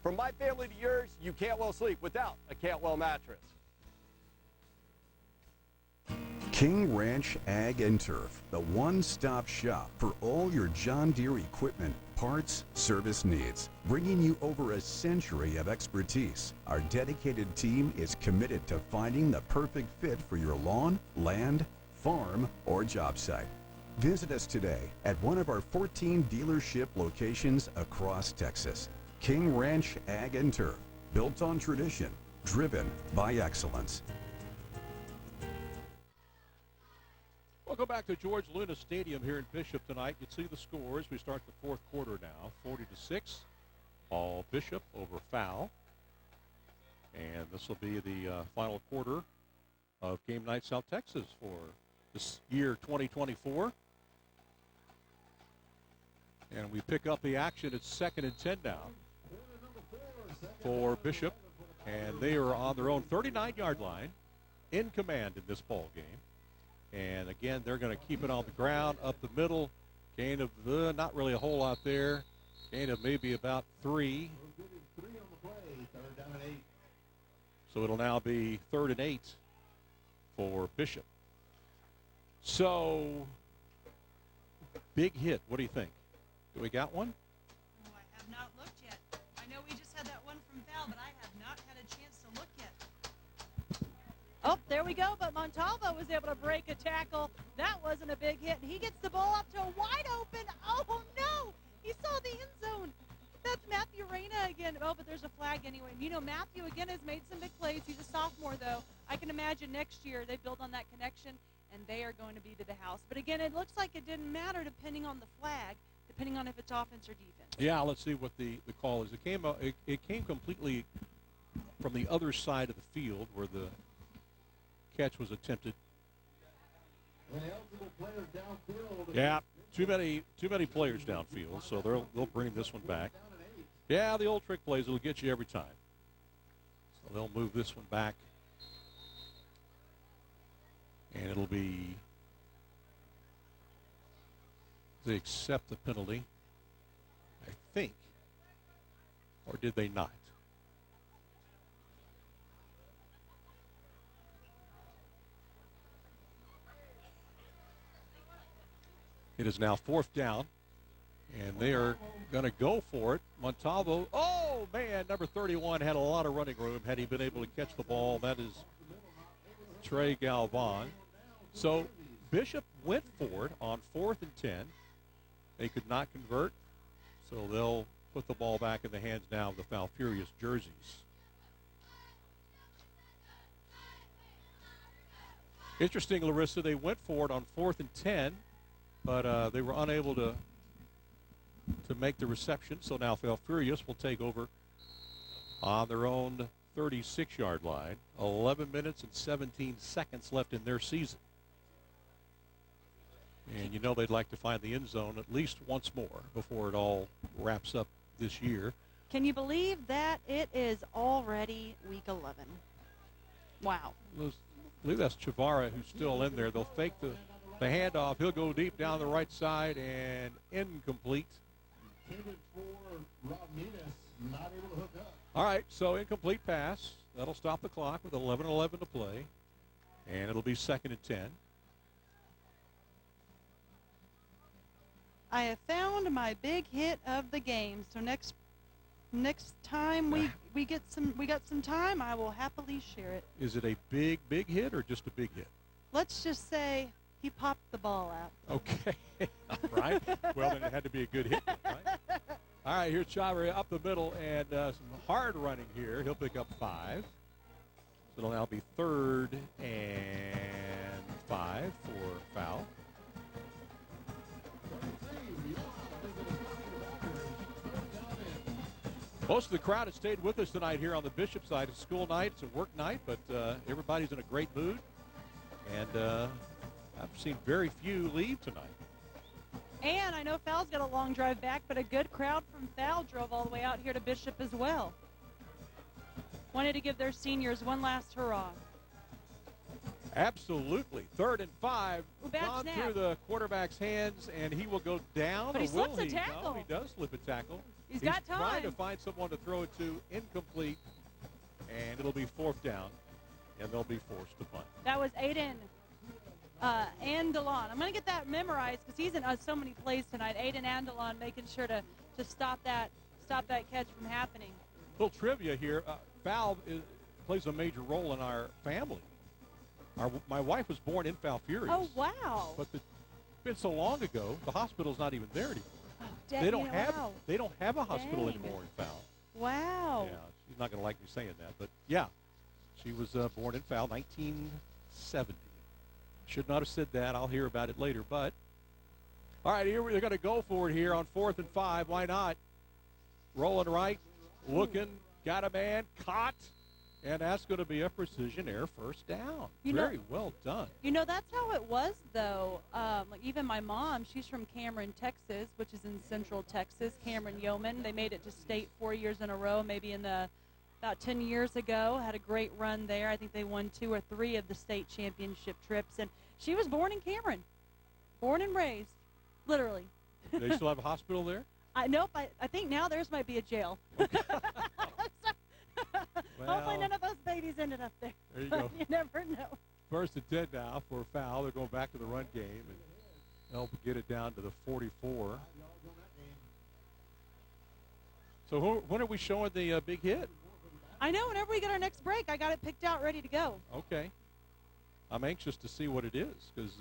From my family to yours, you can't well sleep without a Cantwell mattress. King Ranch Ag and Turf, the one-stop shop for all your John Deere equipment, parts, service needs. Bringing you over a century of expertise, our dedicated team is committed to finding the perfect fit for your lawn, land, farm, or job site. Visit us today at one of our 14 dealership locations across Texas. King Ranch Ag and Turf, built on tradition, driven by excellence. Welcome back to George Luna Stadium here in Bishop tonight. You see the scores. We start the fourth quarter now, 40-6. All Bishop over Foul. And this will be the final quarter of Game Night South Texas for this year 2024. And we pick up the action. It's 2nd and 10 now for Bishop. And they are on their own 39-yard line, in command in this ball game. And again, they're going to keep it on the ground, up the middle. Gain of not really a whole lot there. Gain of maybe about 3. So it'll now be 3rd and 8 for Bishop. So, big hit. What do you think? Do we got one? Oh, I have not looked yet. I know we just had that one from Val, but I have not had a chance to look yet. Oh, there we go, but Montalvo was able to break a tackle. That wasn't a big hit, and he gets the ball up to a wide open. Oh, no! He saw the end zone. That's Matthew Reyna again. Oh, but there's a flag anyway. You know, Matthew, again, has made some big plays. He's a sophomore, though. I can imagine next year they build on that connection, and they are going to be to the house. But, again, it looks like it didn't matter depending on the flag, depending on if it's offense or defense. Yeah, let's see what the call is. It came completely from the other side of the field where the catch was attempted. Yeah, too many players downfield, so they'll bring this one back. Yeah, the old trick plays will get you every time. So they'll move this one back, and it'll be they accept the penalty, I think, or did they not? It is now 4th down, and they are going to go for it. Montalvo, oh, man, number 31 had a lot of running room had he been able to catch the ball. That is Trey Galvan. So Bishop went for it on 4th and 10. They could not convert, so they'll put the ball back in the hands now of the Falfurrias jerseys. Interesting, Larissa, they went for it on 4th and 10. But they were unable to make the reception. So now Falfurrias will take over on their own 36-yard line. 11 minutes and 17 seconds left in their season. And you know they'd like to find the end zone at least once more before it all wraps up this year. Can you believe that it is already week 11? Wow. I believe that's Chavara who's still in there. They'll fake the handoff. He'll go deep down the right side and incomplete. intended for Rodney's, not able to hook up. All right, so incomplete pass. That'll stop the clock with 11:11 to play. And it'll be 2nd and 10. I have found my big hit of the game. So next time we got some time, I will happily share it. Is it a big hit or just a big hit? Let's just say he popped the ball out. Okay. All right. Well, then it had to be a good hit, right? All right, here's Chavre up the middle and some hard running here. He'll pick up 5. So it'll now be 3rd and 5 for foul. Most of the crowd has stayed with us tonight here on the Bishop side. It's school night, it's a work night, but everybody's in a great mood. And I've seen very few leave tonight. And I know Fal's got a long drive back, but a good crowd from Fal drove all the way out here to Bishop as well. Wanted to give their seniors one last hurrah. Absolutely. 3rd and 5. Ooh, bad gone snap. through the quarterback's hands, and he will go down. But he or will slips a he? tackle. No, he does slip a tackle. He's got time. trying to find someone to throw it to. Incomplete. And it'll be 4th down, and they'll be forced to punt. That was Aiden Andalon. I'm going to get that memorized because he's in so many plays tonight. Aiden Andalon making sure to stop that catch from happening. Little trivia here. Fal plays a major role in our family. My wife was born in Falfurrias. Oh, wow. But it's been so long ago, the hospital's not even there anymore. Oh, They don't have a hospital Dang. anymore in Fal. Wow. Yeah, she's not going to like me saying that, but yeah, she was born in Fal, 1970. Should not have said that. I'll hear about it later, but all right, here they're going to go for it here on 4th and 5. Why not? Rolling right, looking, got a man, caught. And that's going to be a precision air first down. Very well done. You know, that's how it was, though. Like even my mom, she's from Cameron, Texas, which is in central Texas. Cameron Yeoman. They made it to state 4 years in a row, maybe about 10 years ago. Had a great run there. I think they won 2 or 3 of the state championship trips. And she was born in Cameron. Born and raised, literally. Do they still have a hospital there? Nope. I think now theirs might be a jail. Well, hopefully none of those babies ended up there. There you go. You never know. 1st and 10 now for Fal. They're going back to the run game, and they'll get it down to the 44. So when are we showing the big hit? I know. Whenever we get our next break, I got it picked out, ready to go. Okay. I'm anxious to see what it is because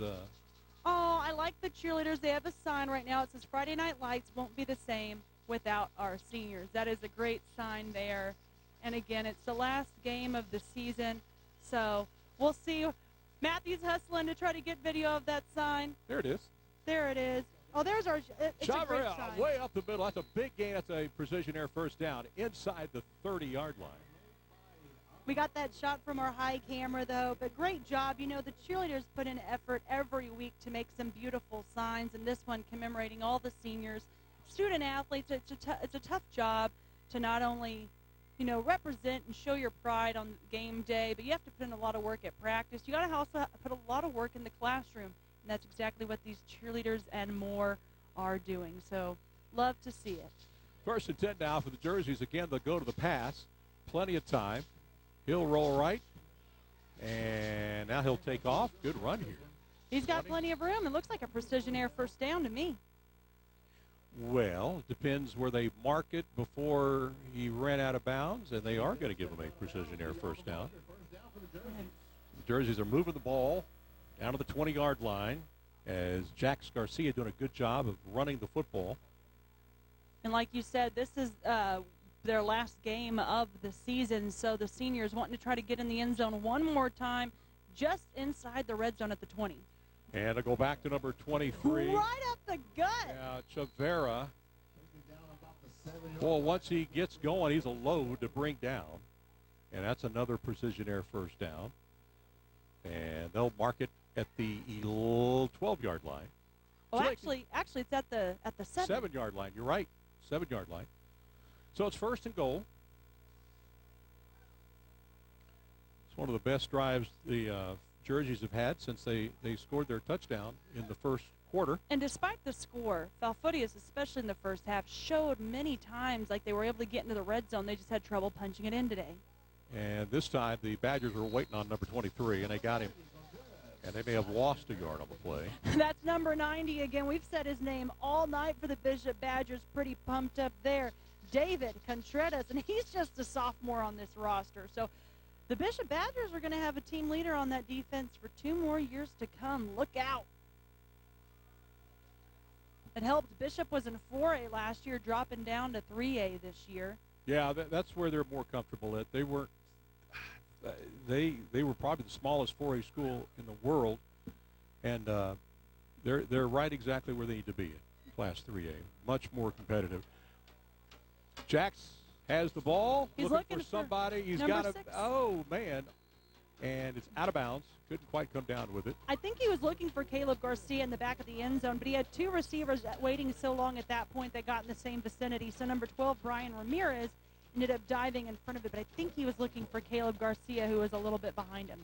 Oh, I like the cheerleaders. They have a sign right now. It says Friday Night Lights won't be the same without our seniors. That is a great sign there. And again, it's the last game of the season. So we'll see. Matthew's hustling to try to get video of that sign. there it is. There it is. Oh, there's our. It's a great sign. Way up the middle. That's a big gain. That's a precision air first down inside the 30-yard line. We got that shot from our high camera, though, but great job. You know, the cheerleaders put in effort every week to make some beautiful signs, and this one commemorating all the seniors, student athletes. It's a tough job to not only, you know, represent and show your pride on game day, but you have to put in a lot of work at practice. You got to also put a lot of work in the classroom, and that's exactly what these cheerleaders and more are doing. So love to see it. 1st and 10 now for the jerseys. Again, they'll go to the pass. Plenty of time. He'll roll right, and now he'll take off. Good run here. He's got plenty of room. It looks like a precision air first down to me. Well, it depends where they mark it before he ran out of bounds, and they are going to give him a precision air first down. The jerseys are moving the ball down to the 20-yard line as Jax Garcia doing a good job of running the football. And like you said, this is their last game of the season, so the seniors wanting to try to get in the end zone one more time just inside the red zone at the 20. And they'll go back to number 23. Right up the gut. Yeah, Chavera. Well, once he gets going, he's a load to bring down. And that's another precision air first down. And they'll mark it at the 12-yard line. Oh, so actually, it's at the 7. 7-yard line. You're right. 7-yard line. So it's 1st and goal. It's one of the best drives the jerseys have had since they scored their touchdown in the first quarter. And despite the score, Falfurrias, especially in the first half, showed many times like they were able to get into the red zone. They just had trouble punching it in today. And this time the Badgers were waiting on number 23, and they got him. And they may have lost a yard on the play. That's number 90 again. We've said his name all night for the Bishop Badgers. Pretty pumped up there. David Contreras, and he's just a sophomore on this roster. So the Bishop Badgers are going to have a team leader on that defense for 2 more years to come. Look out. It helped. Bishop was in 4A last year, dropping down to 3A this year. Yeah, that's where they're more comfortable at. They weren't. They were probably the smallest 4A school in the world, and they're right exactly where they need to be in Class 3A. Much more competitive. Jax has the ball. He's looking for somebody. He's got a. Oh man, and it's out of bounds. Couldn't quite come down with it. I think he was looking for Caleb Garcia in the back of the end zone, but he had 2 receivers waiting so long at that point they got in the same vicinity. So number 12, Brian Ramirez, ended up diving in front of it, but I think he was looking for Caleb Garcia, who was a little bit behind him.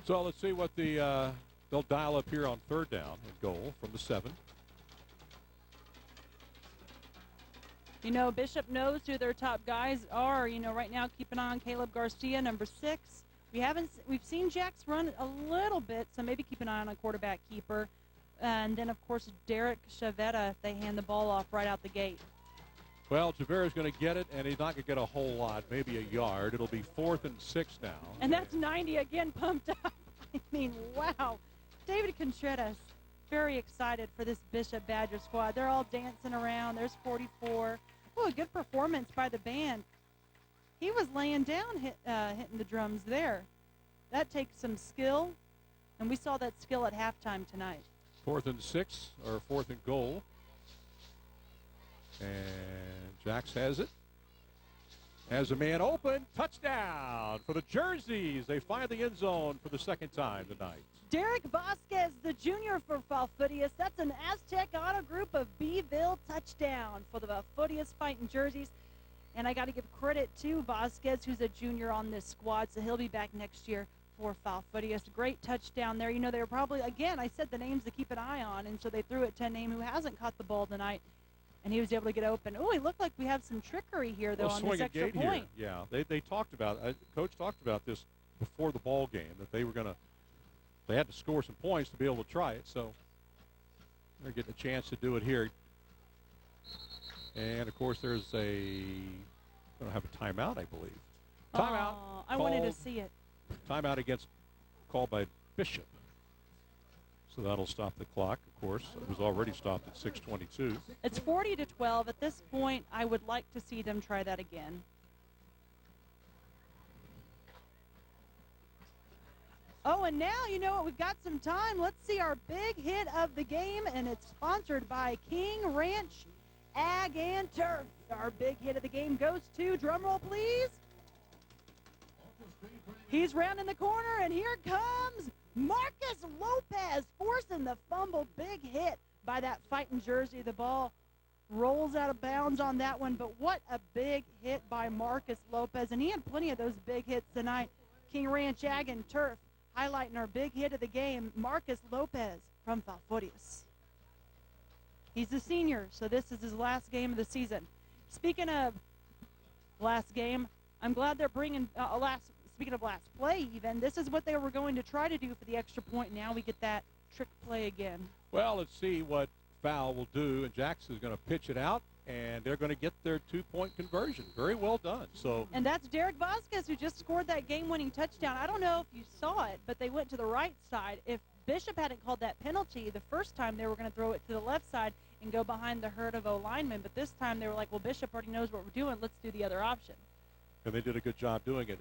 So let's see what they'll dial up here on 3rd down and goal from the 7. You know, Bishop knows who their top guys are. You know, right now, keep an eye on Caleb Garcia, number 6. We've seen Jax run a little bit, so maybe keep an eye on a quarterback keeper. And then, of course, Derek Chavetta, if they hand the ball off right out the gate. Well, Javera's going to get it, and he's not going to get a whole lot, maybe a yard. It'll be 4th and 6 now. And that's 90 again, pumped up. I mean, wow. David Contreras, very excited for this Bishop Badger squad. They're all dancing around. There's 44. Oh, a good performance by the band. He was laying down, hitting the drums there. That takes some skill, and we saw that skill at halftime tonight. 4th and 6, or 4th and goal. And Jax has it. Has a man open. Touchdown for the Jerseys. They find the end zone for the 2nd time tonight. Derek Vasquez, the junior for Falfurrias. That's an Aztec Auto Group of Beeville touchdown for the Falfurrias Fighting Jerseys. And I got to give credit to Vasquez, who's a junior on this squad, so he'll be back next year for Falfurrias. Great touchdown there. You know, they were probably, again, I said the names to keep an eye on, and so they threw it to a name who hasn't caught the ball tonight, and he was able to get open. Oh, it looked like we have some trickery here, though, on this extra point. Here. Yeah, they talked about it. Coach talked about this before the ball game, that they were going to, they had to score some points to be able to try it, so they're getting a chance to do it here. And, of course, there's going to have a timeout, I believe. Timeout. I wanted to see it. Timeout called by Bishop. So that'll stop the clock, of course. It was already stopped at 6:22. It's 40-12. At this point, I would like to see them try that again. Oh, and now, you know what, we've got some time. Let's see our big hit of the game, and it's sponsored by King Ranch Ag and Turf. Our big hit of the game goes to, drumroll please. He's rounding the corner, and here comes Marcus Lopez forcing the fumble. Big hit by that Fighting Jersey. The ball rolls out of bounds on that one, but what a big hit by Marcus Lopez, and he had plenty of those big hits tonight. King Ranch Ag and Turf highlighting our big hit of the game, Marcus Lopez from Falfurrias. He's a senior, so this is his last game of the season. Speaking of last game, I'm glad they're bringing speaking of last play even, this is what they were going to try to do for the extra point. Now we get that trick play again. Well, let's see what Foul will do, and Jackson is going to pitch it out, and they're going to get their 2-point conversion. Very well done. And that's Derek Vasquez, who just scored that game-winning touchdown. I don't know if you saw it, but they went to the right side. If Bishop hadn't called that penalty the first time, they were going to throw it to the left side and go behind the herd of O-linemen. But this time they were like, well, Bishop already knows what we're doing. Let's do the other option. And they did a good job doing it.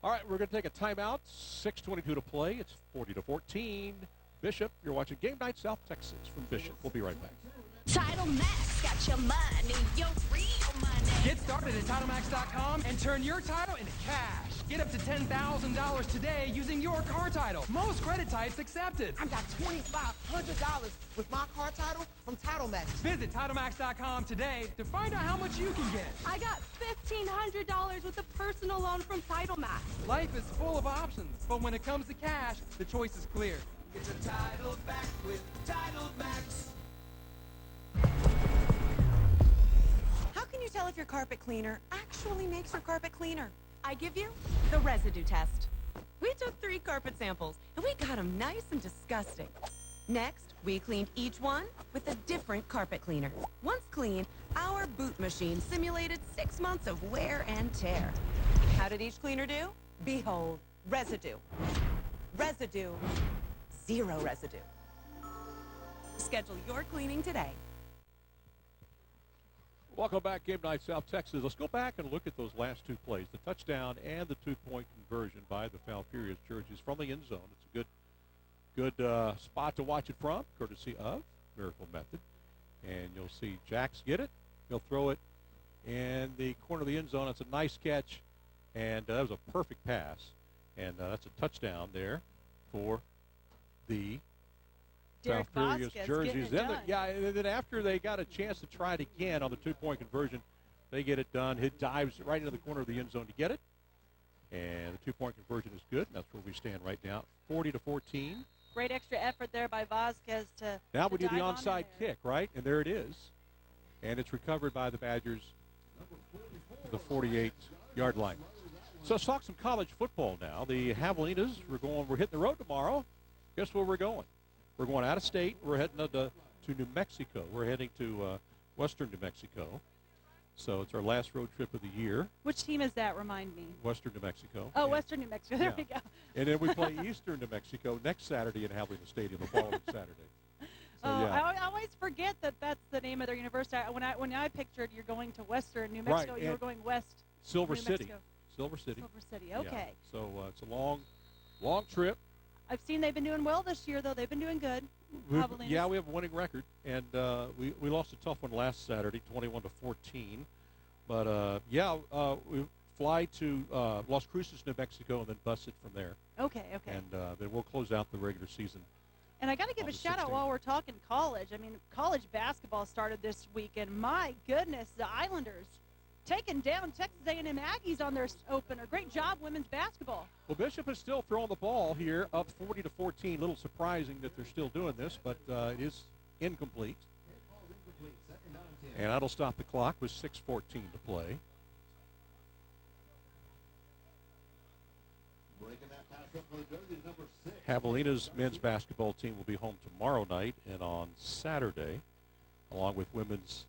All right, we're going to take a timeout. 6:22 to play. It's 40-14. Bishop, you're watching Game Night South Texas from Bishop. We'll be right back. Title Max got your money, your real money. Get started at TitleMax.com and turn your title into cash. Get up to $10,000 today using your car title. Most credit types accepted. I got $2,500 with my car title from Title Max. Visit TitleMax.com today to find out how much you can get. I got $1,500 with a personal loan from Title Max. Life is full of options, but when it comes to cash, the choice is clear. Get your title back with Title Max. How can you tell if your carpet cleaner actually makes your carpet cleaner? I give you the residue test. We took 3 carpet samples, and we got them nice and disgusting. Next, we cleaned each one with a different carpet cleaner. Once clean, our boot machine simulated 6 months of wear and tear. How did each cleaner do? Behold, residue. Residue. 0 residue. Schedule your cleaning today. Welcome back, Game Night South Texas. Let's go back and look at those last 2 plays, the touchdown and the 2-point conversion by the Falfurrias jerseys from the end zone. It's a good spot to watch it from, courtesy of Miracle Method. And you'll see Jax get it. He'll throw it in the corner of the end zone. It's a nice catch, and that was a perfect pass. And that's a touchdown there for the Falfurrias jerseys. And then after they got a chance to try it again on the 2-point conversion, they get it done. He dives right into the corner of the end zone to get it. And the 2-point conversion is good. And that's where we stand right now, 40-14. Great extra effort there by Vasquez to Now we do the dive onside kick, right? And there it is. And it's recovered by the Badgers at the 48-yard line. So let's talk some college football now. The Javelinas, we're hitting the road tomorrow. Guess where we're going? We're going out of state. We're heading to New Mexico. We're heading to western New Mexico. So it's our last road trip of the year. Which team is that? Remind me. Western New Mexico. Oh, Western New Mexico. There we go. And then we play Eastern New Mexico next Saturday in Javelina Stadium the following Saturday. So, I always forget that that's the name of their university. When I pictured you're going to Western New Mexico, Right, you were and going west. Silver New City. Mexico. Silver City. Silver City. Okay. Yeah. So it's a long trip. I've seen they've been doing well this year, though. They've been doing good. Yeah, we have a winning record, and we lost a tough one last Saturday, 21-14. But we fly to Las Cruces, New Mexico, and then bus it from there. Okay. And then we'll close out the regular season. And I got to give a shout out while we're talking college. I mean, college basketball started this week, and my goodness, the Islanders taking down Texas A&M Aggies on their opener. Great job, women's basketball. Well, Bishop is still throwing the ball here, up 40-14. A little surprising that they're still doing this, but it is incomplete. And that'll stop the clock with 6:14 to play. Javelina's men's basketball team will be home tomorrow night and on Saturday, along with women's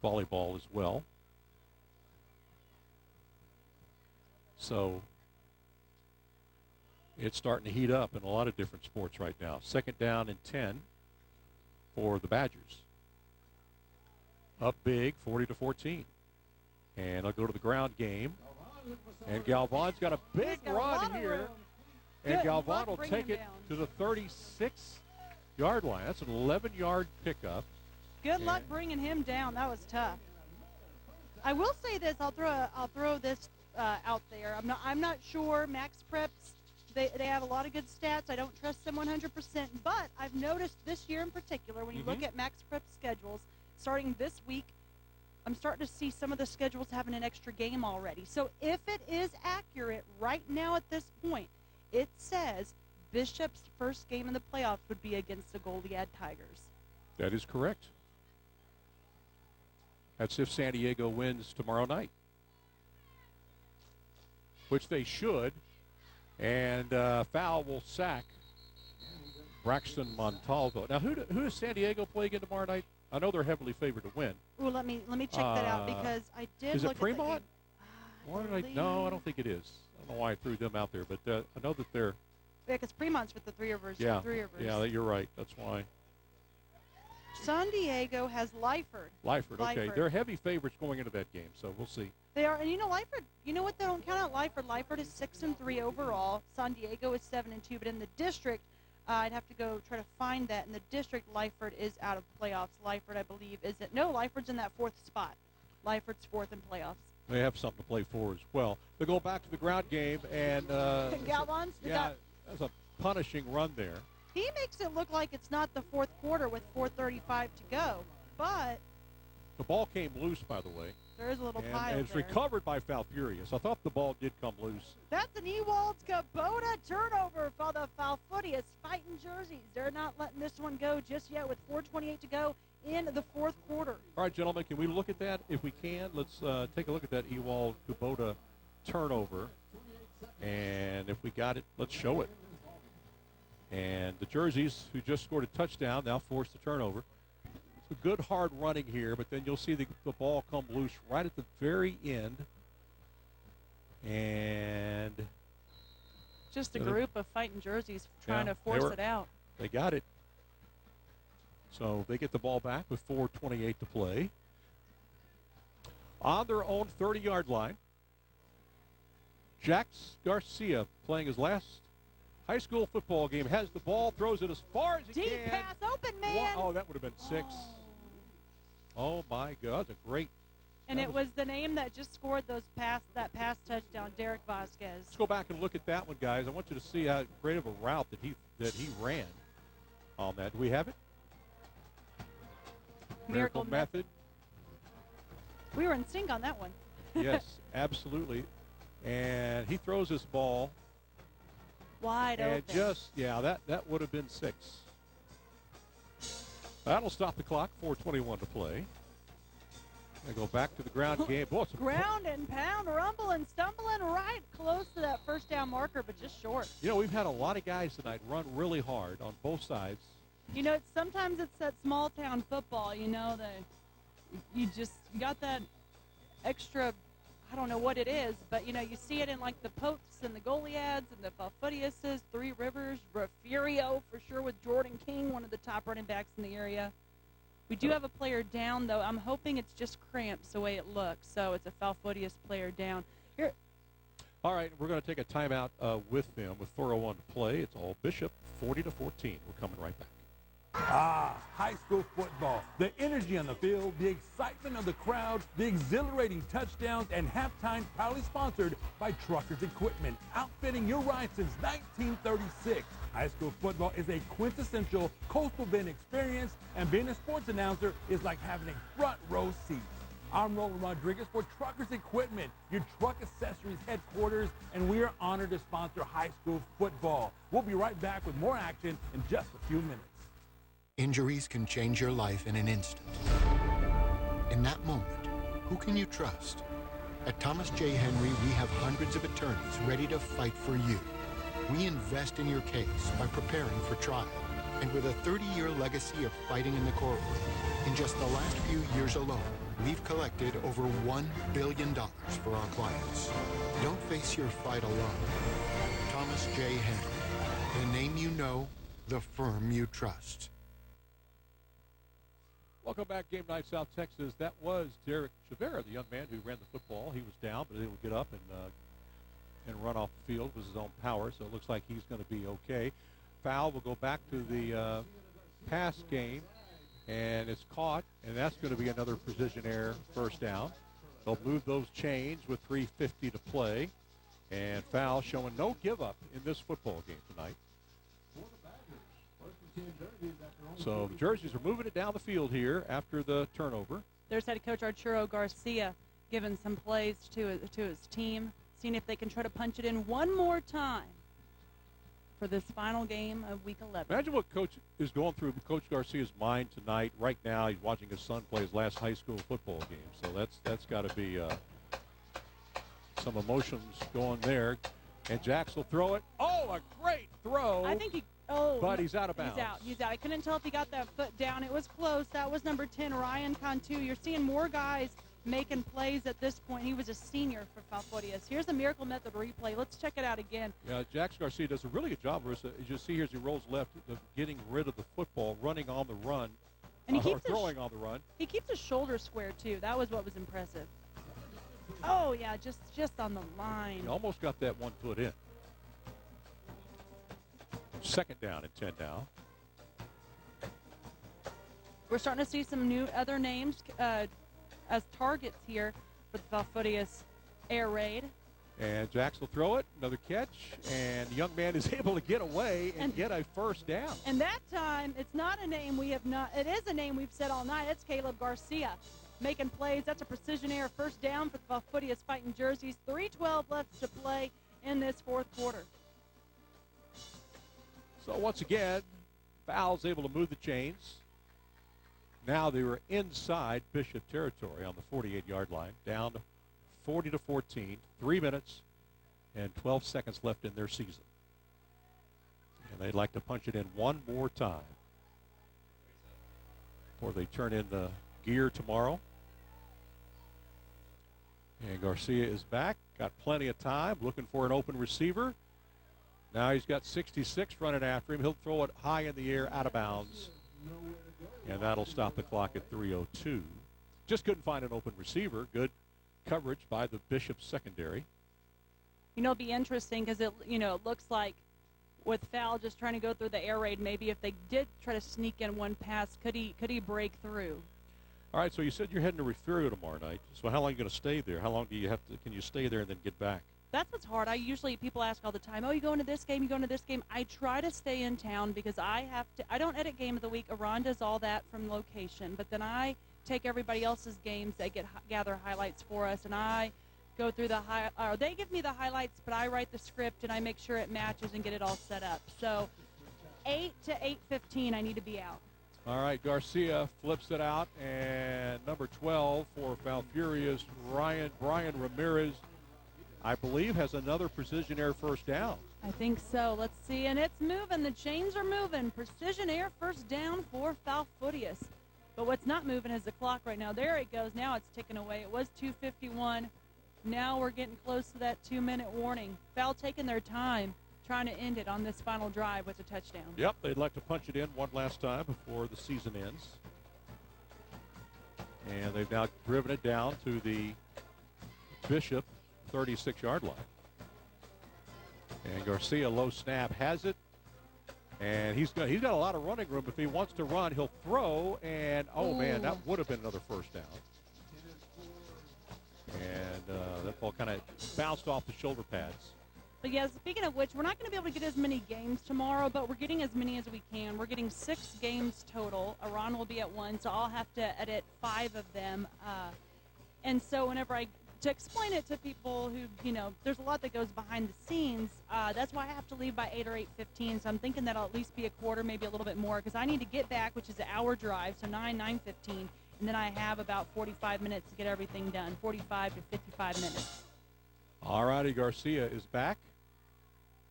volleyball as well. So it's starting to heat up in a lot of different sports right now. 2nd down and 10 for the Badgers. Up big, 40-14. And I'll go to the ground game. And Galvan's got a big run here. And Galvan will take it to the 36-yard line. That's an 11-yard pickup. Good luck bringing him down. That was tough. I will say this. I'll throw this out there. I'm not sure. Max Preps, they have a lot of good stats. I don't trust them 100%. But I've noticed this year in particular, when you look at Max Preps schedules, starting this week, I'm starting to see some of the schedules having an extra game already. So if it is accurate right now at this point, it says Bishop's first game in the playoffs would be against the Goliad Tigers. That is correct. That's if San Diego wins tomorrow night, which they should. And foul will sack Braxton Montalvo. Now, who does San Diego play again tomorrow night? I know they're heavily favored to win. Well, let me check that out because I did. Is look it Fremont? No, I don't think it is. I don't know why I threw them out there, but I know that they're. Yeah, because Fremont's with the Three Rivers. Yeah, Three Rivers. Yeah, you're right. That's why. San Diego has Lyford. Okay. They're heavy favorites going into that game, so we'll see. They are, and Lyford. You know what? They don't count out Lyford. Lyford is 6-3 overall. San Diego is 7-2, but in the district, I'd have to go try to find that. In the district, Lyford is out of playoffs. Lyford, I believe, isn't. No, Lyford's in that 4th spot. Lyford's 4th in playoffs. They have something to play for as well. They go back to the ground game, and Galvon's that's a punishing run there. He makes it look like it's not the 4th quarter with 4:35 to go, but the ball came loose, by the way. There is a little pile and it's there. recovered by Falfurrias. I thought the ball did come loose. That's an Ewald's Kubota turnover for the Falfurrias Fighting Jerseys. They're not letting this one go just yet with 4:28 to go in the 4th quarter. All right, gentlemen, can we look at that? If we can, let's take a look at that Ewald Kubota turnover. And if we got it, let's show it. And the Jerseys, who just scored a touchdown, now forced the turnover. It's a good hard running here, but then you'll see the ball come loose right at the very end. And just a group of Fighting Jerseys trying to force it out. They got it. So they get the ball back with 4:28 to play. On their own 30-yard line, Jax Garcia, playing his last high school football game, has the ball, throws it as far as he can. Deep pass, open man. Oh, that would have been 6. Oh my God, that's a great. And it was the name that just scored that pass touchdown, Derek Vasquez. Let's go back and look at that one, guys. I want you to see how great of a route that he ran on that. Do we have it? Miracle Method. We were in sync on that one. Yes, absolutely. And he throws this ball wide and open. that would have been 6. That'll stop the clock. 4:21 to play. They go back to the ground game. Boy, ground and pound, rumbling, stumbling right close to that first down marker, but just short. You know, we've had a lot of guys tonight run really hard on both sides. You know, sometimes it's that small town football, you know, you just got that extra, I don't know what it is, but, you know, you see it in, like, the Potes and the Goliads and the Falfurrias, Three Rivers, Refugio for sure with Jordan King, one of the top running backs in the area. We do have a player down, though. I'm hoping it's just cramps the way it looks, so it's a Falfurrias player down. Here. All right, we're going to take a timeout with them with 4:01 to play. It's all Bishop, 40-14. We're coming right back. High school football. The energy on the field, the excitement of the crowd, the exhilarating touchdowns, and halftime proudly sponsored by Truckers Equipment, outfitting your ride since 1936. High school football is a quintessential Coastal Bend experience, and being a sports announcer is like having a front row seat. I'm Roland Rodriguez for Truckers Equipment, your truck accessories headquarters, and we are honored to sponsor high school football. We'll be right back with more action in just a few minutes. Injuries can change your life in an instant. In that moment, who can you trust? At Thomas J. Henry, we have hundreds of attorneys ready to fight for you. We invest in your case by preparing for trial. And with a 30-year legacy of fighting in the courtroom, in just the last few years alone, we've collected over $1 billion for our clients. Don't face your fight alone. Thomas J. Henry, the name you know, the firm you trust. Welcome back, Game Night South Texas. That was Derek Chavera, the young man who ran the football. He was down, but able to get up and run off the field with his own power, so it looks like he's going to be okay. Foul will go back to the pass game, and it's caught, and that's going to be another precision error first down. They'll move those chains with 3:50 to play, and foul showing no give-up in this football game tonight. So the Jerseys are moving it down the field here after the turnover. There's head coach Arturo Garcia giving some plays to his team, seeing if they can try to punch it in one more time for this final game of Week 11. Imagine what Coach is going through Coach Garcia's mind tonight. Right now, he's watching his son play his last high school football game. So that's got to be some emotions going there. And Jax will throw it. Oh, a great throw. I think but he's out of bounds. He's out. I couldn't tell if he got that foot down. It was close. That was number 10, Ryan Cantu. You're seeing more guys making plays at this point. He was a senior for Falfurrias. Here's the Miracle Method replay. Let's check it out again. Yeah, Jax Garcia does a really good job, Marissa. As you see here as he rolls left, of getting rid of the football, running on the run, and he keeps throwing on the run. He keeps his shoulder square, too. That was what was impressive. Oh, yeah, just on the line. He almost got that 1 foot in. Second down and 10 now. We're starting to see some new other names as targets here for the Falfurrias air raid. And Jax will throw it, another catch, and the young man is able to get away and get a first down. And that time, it's not a name we have not, it is a name we've said all night. It's Caleb Garcia making plays. That's a precision air first down for the Falfurrias Fighting Jerseys. 3:12 left to play in this fourth quarter. So once again, Fowles able to move the chains. Now they were inside Bishop territory on the 48-yard line, down 40-14, 3 minutes and 12 seconds left in their season. And they'd like to punch it in one more time before they turn in the gear tomorrow. And Garcia is back, got plenty of time, looking for an open receiver. Now he's got 66 running after him. He'll throw it high in the air, out of bounds. And that'll stop the clock at 3:02. Just couldn't find an open receiver. Good coverage by the Bishop secondary. You know, it'll be interesting because it looks like with Fowl just trying to go through the air raid, maybe if they did try to sneak in one pass, could he break through? All right, so you said you're heading to Falfurrias tomorrow night. So how long are you going to stay there? How long do you have to? Can you stay there and then get back? That's what's hard. People ask all the time, oh, you going to this game, you going to this game. I try to stay in town because I don't edit Game of the Week. Aron does all that from location, but then I take everybody else's games. They gather highlights for us, and I go through they give me the highlights, but I write the script, and I make sure it matches and get it all set up. So 8 to 8:15, I need to be out. All right, Garcia flips it out, and number 12 for Falfurrias, Brian Ramirez, I believe, has another precision air first down. I think so. Let's see. And it's moving. The chains are moving. Precision air first down for Falfurrias. But what's not moving is the clock right now. There it goes. Now it's ticking away. It was 2:51. Now we're getting close to that 2-minute warning. Foul taking their time, trying to end it on this final drive with a touchdown. Yep, they'd like to punch it in one last time before the season ends. And they've now driven it down to the Bishop 36-yard line. And Garcia, low snap, has it. And he's got a lot of running room. If he wants to run, he'll throw. And, man, that would have been another first down. And that ball kind of bounced off the shoulder pads. But, yeah, speaking of which, we're not going to be able to get as many games tomorrow, but we're getting as many as we can. We're getting 6 games total. Aron will be at 1, so I'll have to edit 5 of them. And so whenever to explain it to people who, there's a lot that goes behind the scenes. That's why I have to leave by 8 or 8:15. So I'm thinking that'll at least be a quarter, maybe a little bit more, because I need to get back, which is an hour drive, so 9:15, and then I have about 45 minutes to get everything done, 45 to 55 minutes. All righty, Garcia is back.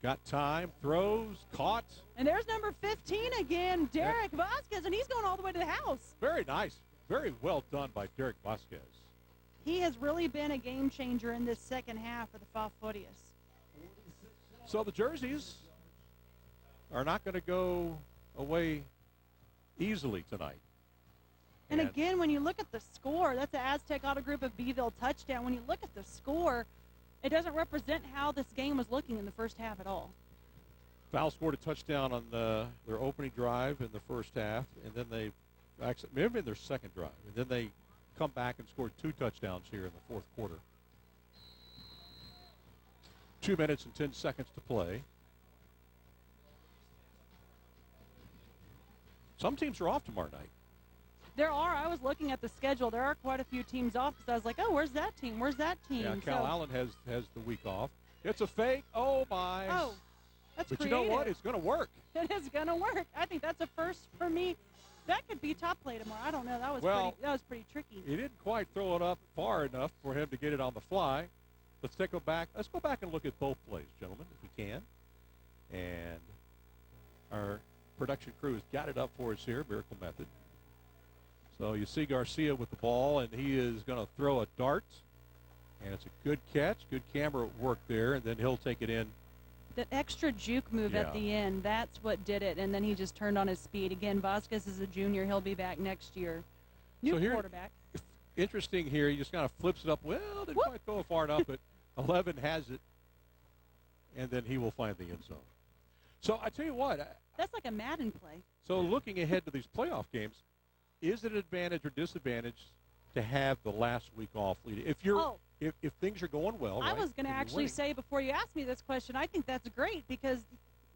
Got time, throws, caught. And there's number 15 again, Derek Vasquez, and he's going all the way to the house. Very nice. Very well done by Derek Vasquez. He has really been a game changer in this second half of the Falfurrias. So the jerseys are not going to go away easily tonight. And again, when you look at the score, that's the Aztec Auto Group of Beeville touchdown. When you look at the score, it doesn't represent how this game was looking in the first half at all. Fowl scored a touchdown on their opening drive in the first half, and then they actually maybe in their second drive, and then they come back and scored 2 touchdowns here in the fourth quarter. 2 minutes and 10 seconds to play. Some teams are off tomorrow night. There are. I was looking at the schedule. There are quite a few teams off because I was like, oh, where's that team? Where's that team? Yeah, Cal Allen has the week off. It's a fake. Oh, my. Oh, that's But creative. you know what? It's going to work. It is going to work. I think that's a first for me. That could be top play tomorrow. I don't know. That was pretty tricky. He didn't quite throw it up far enough for him to get it on the fly. Let's go back and look at both plays, gentlemen, if we can. And our production crew has got it up for us here, Miracle Method. So you see Garcia with the ball, and he is going to throw a dart. And it's a good catch, good camera work there, and then he'll take it in. The extra juke move at the end, that's what did it, and then he just turned on his speed. Again, Vasquez is a junior. He'll be back next year. New quarterback. Interesting here. He just kind of flips it up. Well, didn't quite throw it far enough, but 11 has it, and then he will find the end zone. So I tell you what. That's like a Madden play. So looking ahead to these playoff games, is it an advantage or disadvantage to have the last week off leading? If you're if things are going well, I right, was going to actually say before you asked me this question, I think that's great because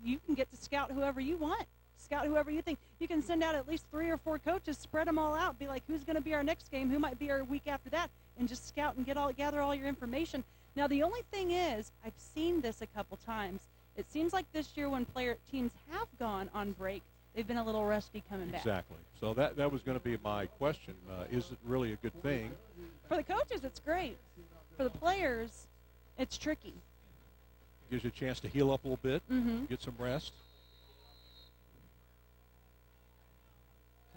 you can get to scout whoever you want. Scout whoever you think. You can send out at least 3 or 4 coaches, spread them all out, be like, who's going to be our next game, who might be our week after that, and just scout and gather all your information. Now, the only thing is, I've seen this a couple times. It seems like this year when teams have gone on break, they've been a little rusty coming back. Exactly. So that was going to be my question. Is it really a good thing? For the coaches, it's great. For the players, it's tricky. Gives you a chance to heal up a little bit, get some rest.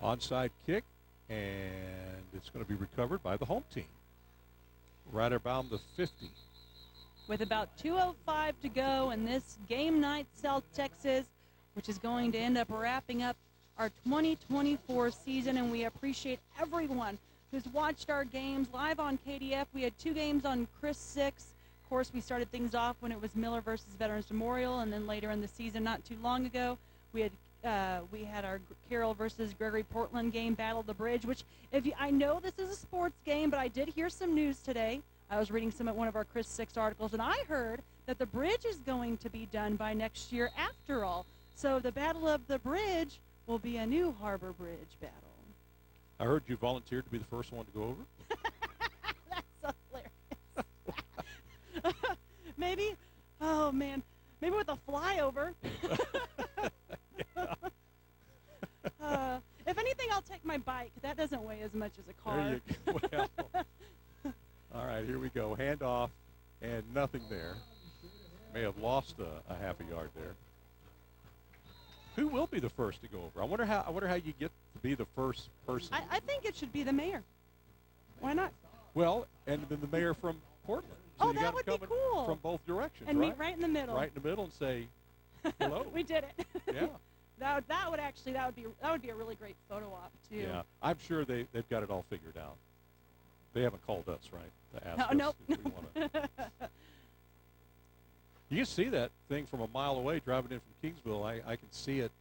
Onside kick, and it's going to be recovered by the home team. Right around the 50. With about 2:05 to go in this game night, South Texas, which is going to end up wrapping up our 2024 season, and we appreciate everyone who's watched our games live on KDF. We had 2 games on Chris 6. Of course, we started things off when it was Miller versus Veterans Memorial, and then later in the season, not too long ago, we had our Carroll versus Gregory Portland game, Battle of the Bridge, which I know this is a sports game, but I did hear some news today. I was reading one of our Chris 6 articles, and I heard that the bridge is going to be done by next year after all. So the Battle of the Bridge will be a new Harbor Bridge battle. I heard you volunteered to be the first one to go over. That's hilarious. Maybe with a flyover. If anything, I'll take my bike. That doesn't weigh as much as a car. There you go. Well, all right, here we go. Hand off, and nothing there. May have lost a half a yard there. Who will be the first to go over? I wonder how you get to be the first person. I think it should be the mayor. Why not? Well, and then the mayor from Portland. So you that would be cool. From both directions, and right? meet right in the middle. Right in the middle and say, hello. We did it. Yeah. That would be a really great photo op too. Yeah, I'm sure they've got it all figured out. They haven't called us, right, to ask us nope. if we want to. You can see that thing from a mile away driving in from Kingsville. I can see it.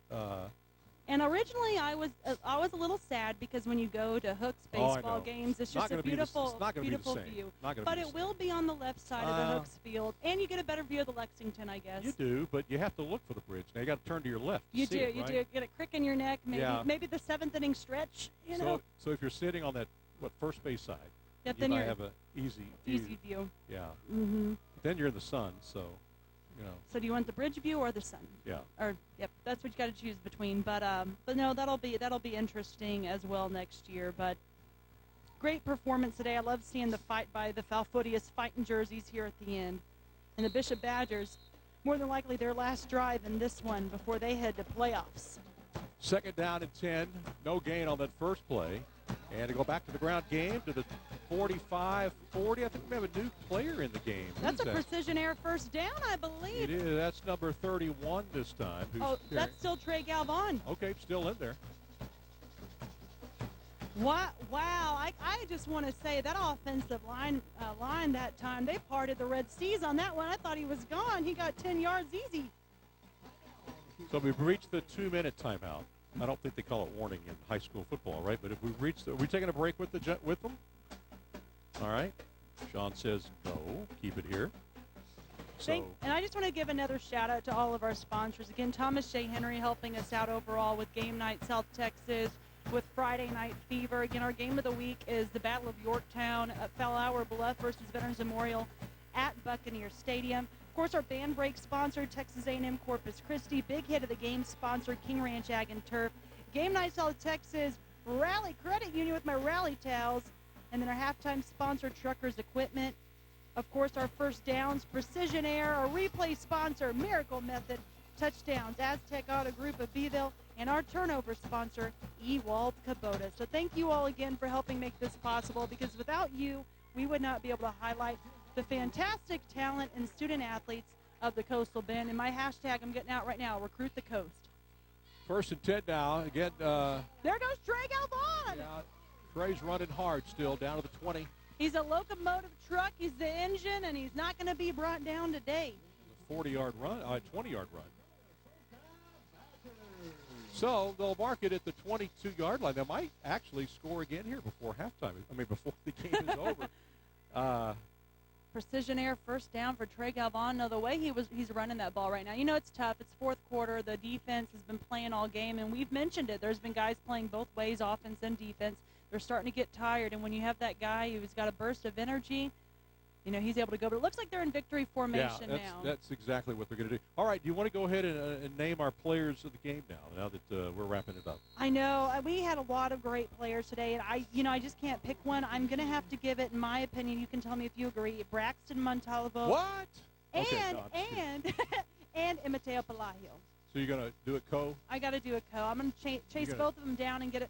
And originally, I was a little sad because when you go to Hooks baseball games, it's just a beautiful view. But it will be on the left side of the Hooks field, and you get a better view of the Lexington, I guess. You do, but you have to look for the bridge. Now you got to turn to your left. You do. Right? You do. Get a crick in your neck. Maybe the 7th inning stretch. You know. So if you're sitting on that first base side, yep, you might have an easy view. Yeah. Mm-hmm. Then you're in the sun, so. So do you want the bridge view or the sun? Yeah. Yep, that's what you got to choose between. But no, that'll be interesting as well next year. But great performance today. I love seeing the fight by the Falfurrias fighting jerseys here at the end, and the Bishop Badgers, more than likely their last drive in this one before they head to playoffs. 2nd down and 10, no gain on that first play, and to go back to the ground game to the 45-40. I think we have a new player in the game. That's a precision air first down, I believe. It is. That's number 31 this time. That's still Trey Galvan. Okay, still in there. Wow! I just want to say that offensive line that time, they parted the Red Seas on that one. I thought he was gone. He got 10 yards easy. So we've reached the 2-minute timeout. I don't think they call it warning in high school football, right? But if we reach, are we taking a break with them? All right. Sean says go. Keep it here. And I just want to give another shout out to all of our sponsors. Again, Thomas J. Henry helping us out overall with Game Night South Texas, with Friday Night Fever. Again, our game of the week is the Battle of Yorktown, Falfurrias Bluff versus Veterans Memorial at Buccaneer Stadium. Of course, our band break sponsor, Texas A&M Corpus Christi. Big hit of the game sponsor, King Ranch Ag and Turf. Game Night South Texas, Rally Credit Union with my rally towels. And then our halftime sponsor, Truckers Equipment. Of course, our first downs, Precision Air. Our replay sponsor, Miracle Method. Touchdowns, Aztec Auto Group of Beeville. And our turnover sponsor, Ewald Kubota. So thank you all again for helping make this possible, because without you, we would not be able to highlight the fantastic talent and student athletes of the Coastal Bend. And my hashtag I'm getting out right now, Recruit the Coast. 1st and 10 now. Again. There goes Trey Galvan. Yeah, Trey's running hard still, down to the 20. He's a locomotive truck. He's the engine, and he's not going to be brought down today. A 40-yard run, 20-yard run. So they'll mark it at the 22-yard line. They might actually score again here before halftime. Before the game is over. Precision air first down for Trey Galvan. No, the way he's running that ball right now, it's tough. It's fourth quarter. The defense has been playing all game, and we've mentioned it. There's been guys playing both ways, offense and defense. They're starting to get tired, and when you have that guy who's got a burst of energy, he's able to go. But it looks like they're in victory formation now. That's exactly what they're going to do. All right, do you want to go ahead and name our players of the game now that we're wrapping it up? I know. We had a lot of great players today, and I just can't pick one. I'm going to have to give it, in my opinion, you can tell me if you agree, Braxton Montalvo. What? And Mateo Palacio. So you're going to do it I got to do a co. I'm going to chase both of them down and get a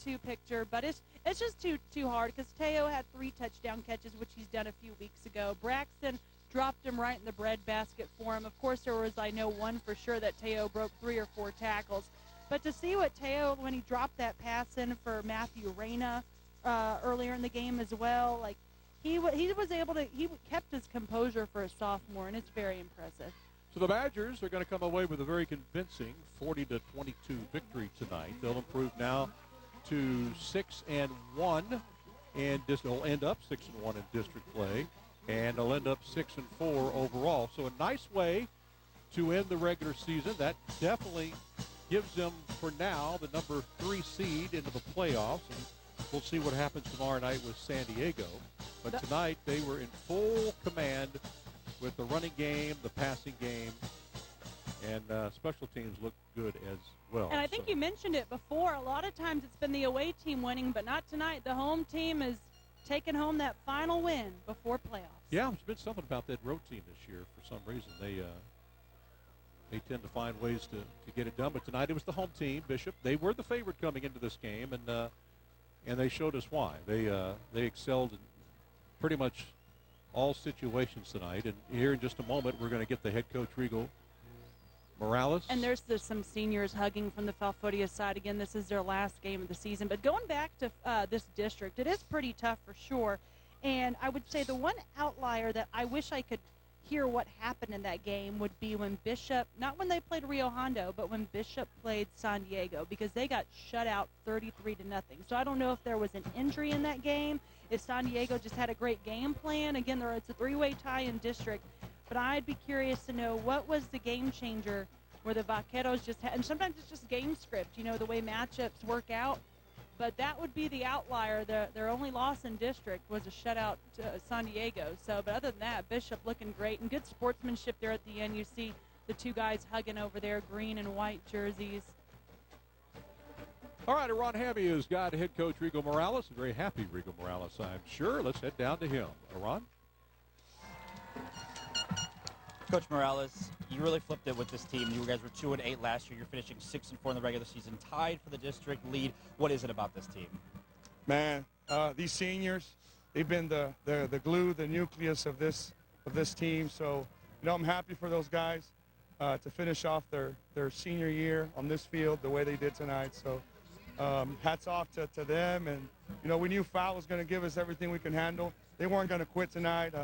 two-picture, but it's just too hard because Teo had 3 touchdown catches, which he's done a few weeks ago. Braxton dropped him right in the breadbasket for him. Of course, there was, one for sure that Teo broke 3 or 4 tackles. But to see what Teo, when he dropped that pass in for Matthew Reyna earlier in the game as well, he kept his composure for a sophomore, and it's very impressive. So the Badgers are going to come away with a very convincing 40-22 victory tonight. They'll improve now to 6-1, and they'll end up 6-1 in district play, and they'll end up 6-4 overall. So a nice way to end the regular season. That definitely gives them, for now, the number 3 seed into the playoffs, and we'll see what happens tomorrow night with San Diego. But tonight they were in full command with the running game, the passing game, and special teams look good as well. And I think you mentioned it before. A lot of times it's been the away team winning, but not tonight. The home team is taking home that final win before playoffs. Yeah, there's been something about that road team this year for some reason. They tend to find ways to get it done. But tonight it was the home team, Bishop. They were the favorite coming into this game, and they showed us why. They excelled in pretty much all situations tonight. And here in just a moment, we're going to get the head coach, Rigo Morales. And there's some seniors hugging from the Falfurrias side. Again, this is their last game of the season. But going back to this district, it is pretty tough for sure. And I would say the one outlier that I wish I could hear what happened in that game would be when Bishop, not when they played Rio Hondo, but when Bishop played San Diego, because they got shut out 33-0. So I don't know if there was an injury in that game, if San Diego just had a great game plan. Again, it's a 3-way tie in district. But I'd be curious to know what was the game changer where the Vaqueros just had, and sometimes it's just game script, the way matchups work out. But that would be the outlier. Their only loss in district was a shutout to San Diego. So, but other than that, Bishop looking great and good sportsmanship there at the end. You see the 2 guys hugging over there, green and white jerseys. All right, Ron Hamby has got head coach Rigo Morales, a very happy Rigo Morales, I'm sure. Let's head down to him. Ron? Coach Morales, you really flipped it with this team. You guys were 2-8 last year. You're finishing 6-4 in the regular season, tied for the district lead. What is it about this team? Man, these seniors, they've been the glue, the nucleus of this team. So, I'm happy for those guys to finish off their senior year on this field the way they did tonight. So, hats off to them. And we knew foul was going to give us everything we can handle. They weren't going to quit tonight.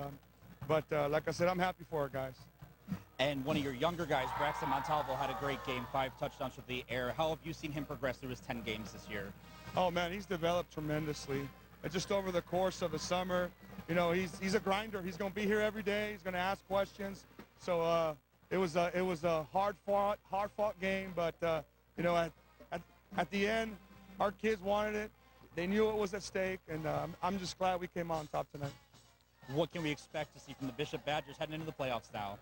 But like I said, I'm happy for our guys. And one of your younger guys, Braxton Montalvo, had a great game, 5 touchdowns with the air. How have you seen him progress through his 10 games this year? Oh, man, he's developed tremendously. And just over the course of the summer, he's a grinder. He's going to be here every day. He's going to ask questions. So it was a hard-fought game. But, at the end, our kids wanted it. They knew it was at stake. And I'm just glad we came out on top tonight. What can we expect to see from the Bishop Badgers heading into the playoffs now?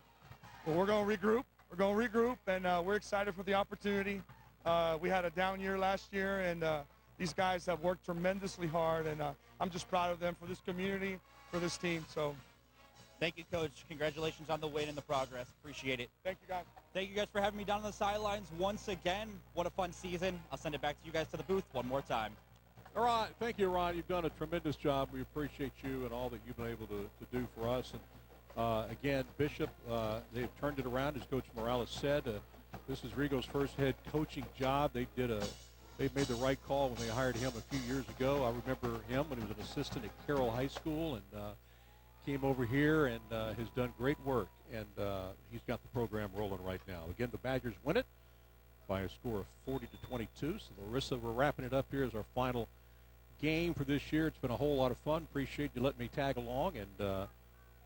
Well, we're going to regroup, and we're excited for the opportunity. We had a down year last year, and these guys have worked tremendously hard, and I'm just proud of them for this community, for this team. So, thank you, Coach. Congratulations on the win and the progress. Appreciate it. Thank you, guys. Thank you guys for having me down on the sidelines once again. What a fun season. I'll send it back to you guys to the booth one more time. All right. Thank you, Ron. You've done a tremendous job. We appreciate you and all that you've been able to do for us. And again, Bishop, they've turned it around, as Coach Morales said. This is Rigo's first head coaching job. They made the right call when they hired him a few years ago. I remember him when he was an assistant at Carroll High School, and came over here and has done great work. And he's got the program rolling right now. Again, the Badgers win it by a score of 40-22. So, Larissa, we're wrapping it up here as our final game for this year. It's been a whole lot of fun. Appreciate you letting me tag along, and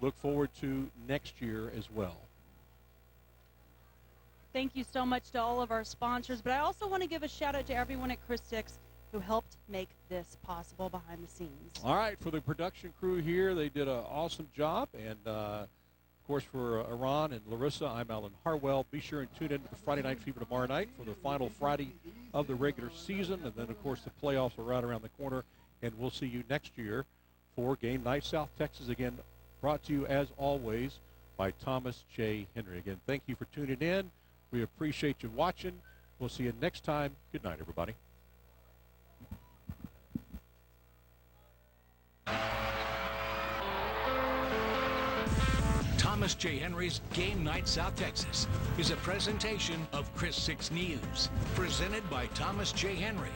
look forward to next year as well. Thank you so much to all of our sponsors, but I also want to give a shout out to everyone at Chris Six who helped make this possible behind the scenes. All right, for the production crew here, they did an awesome job. And, of course, for Iran and Larissa, I'm Alan Harwell. Be sure and tune in to the Friday Night Fever tomorrow night for the final Friday of the regular season. And then, of course, the playoffs are right around the corner. And we'll see you next year for Game Night South Texas. Again, brought to you, as always, by Thomas J. Henry. Again, thank you for tuning in. We appreciate you watching. We'll see you next time. Good night, everybody. Thomas J. Henry's Game Night South Texas is a presentation of Chris 6 News, presented by Thomas J. Henry.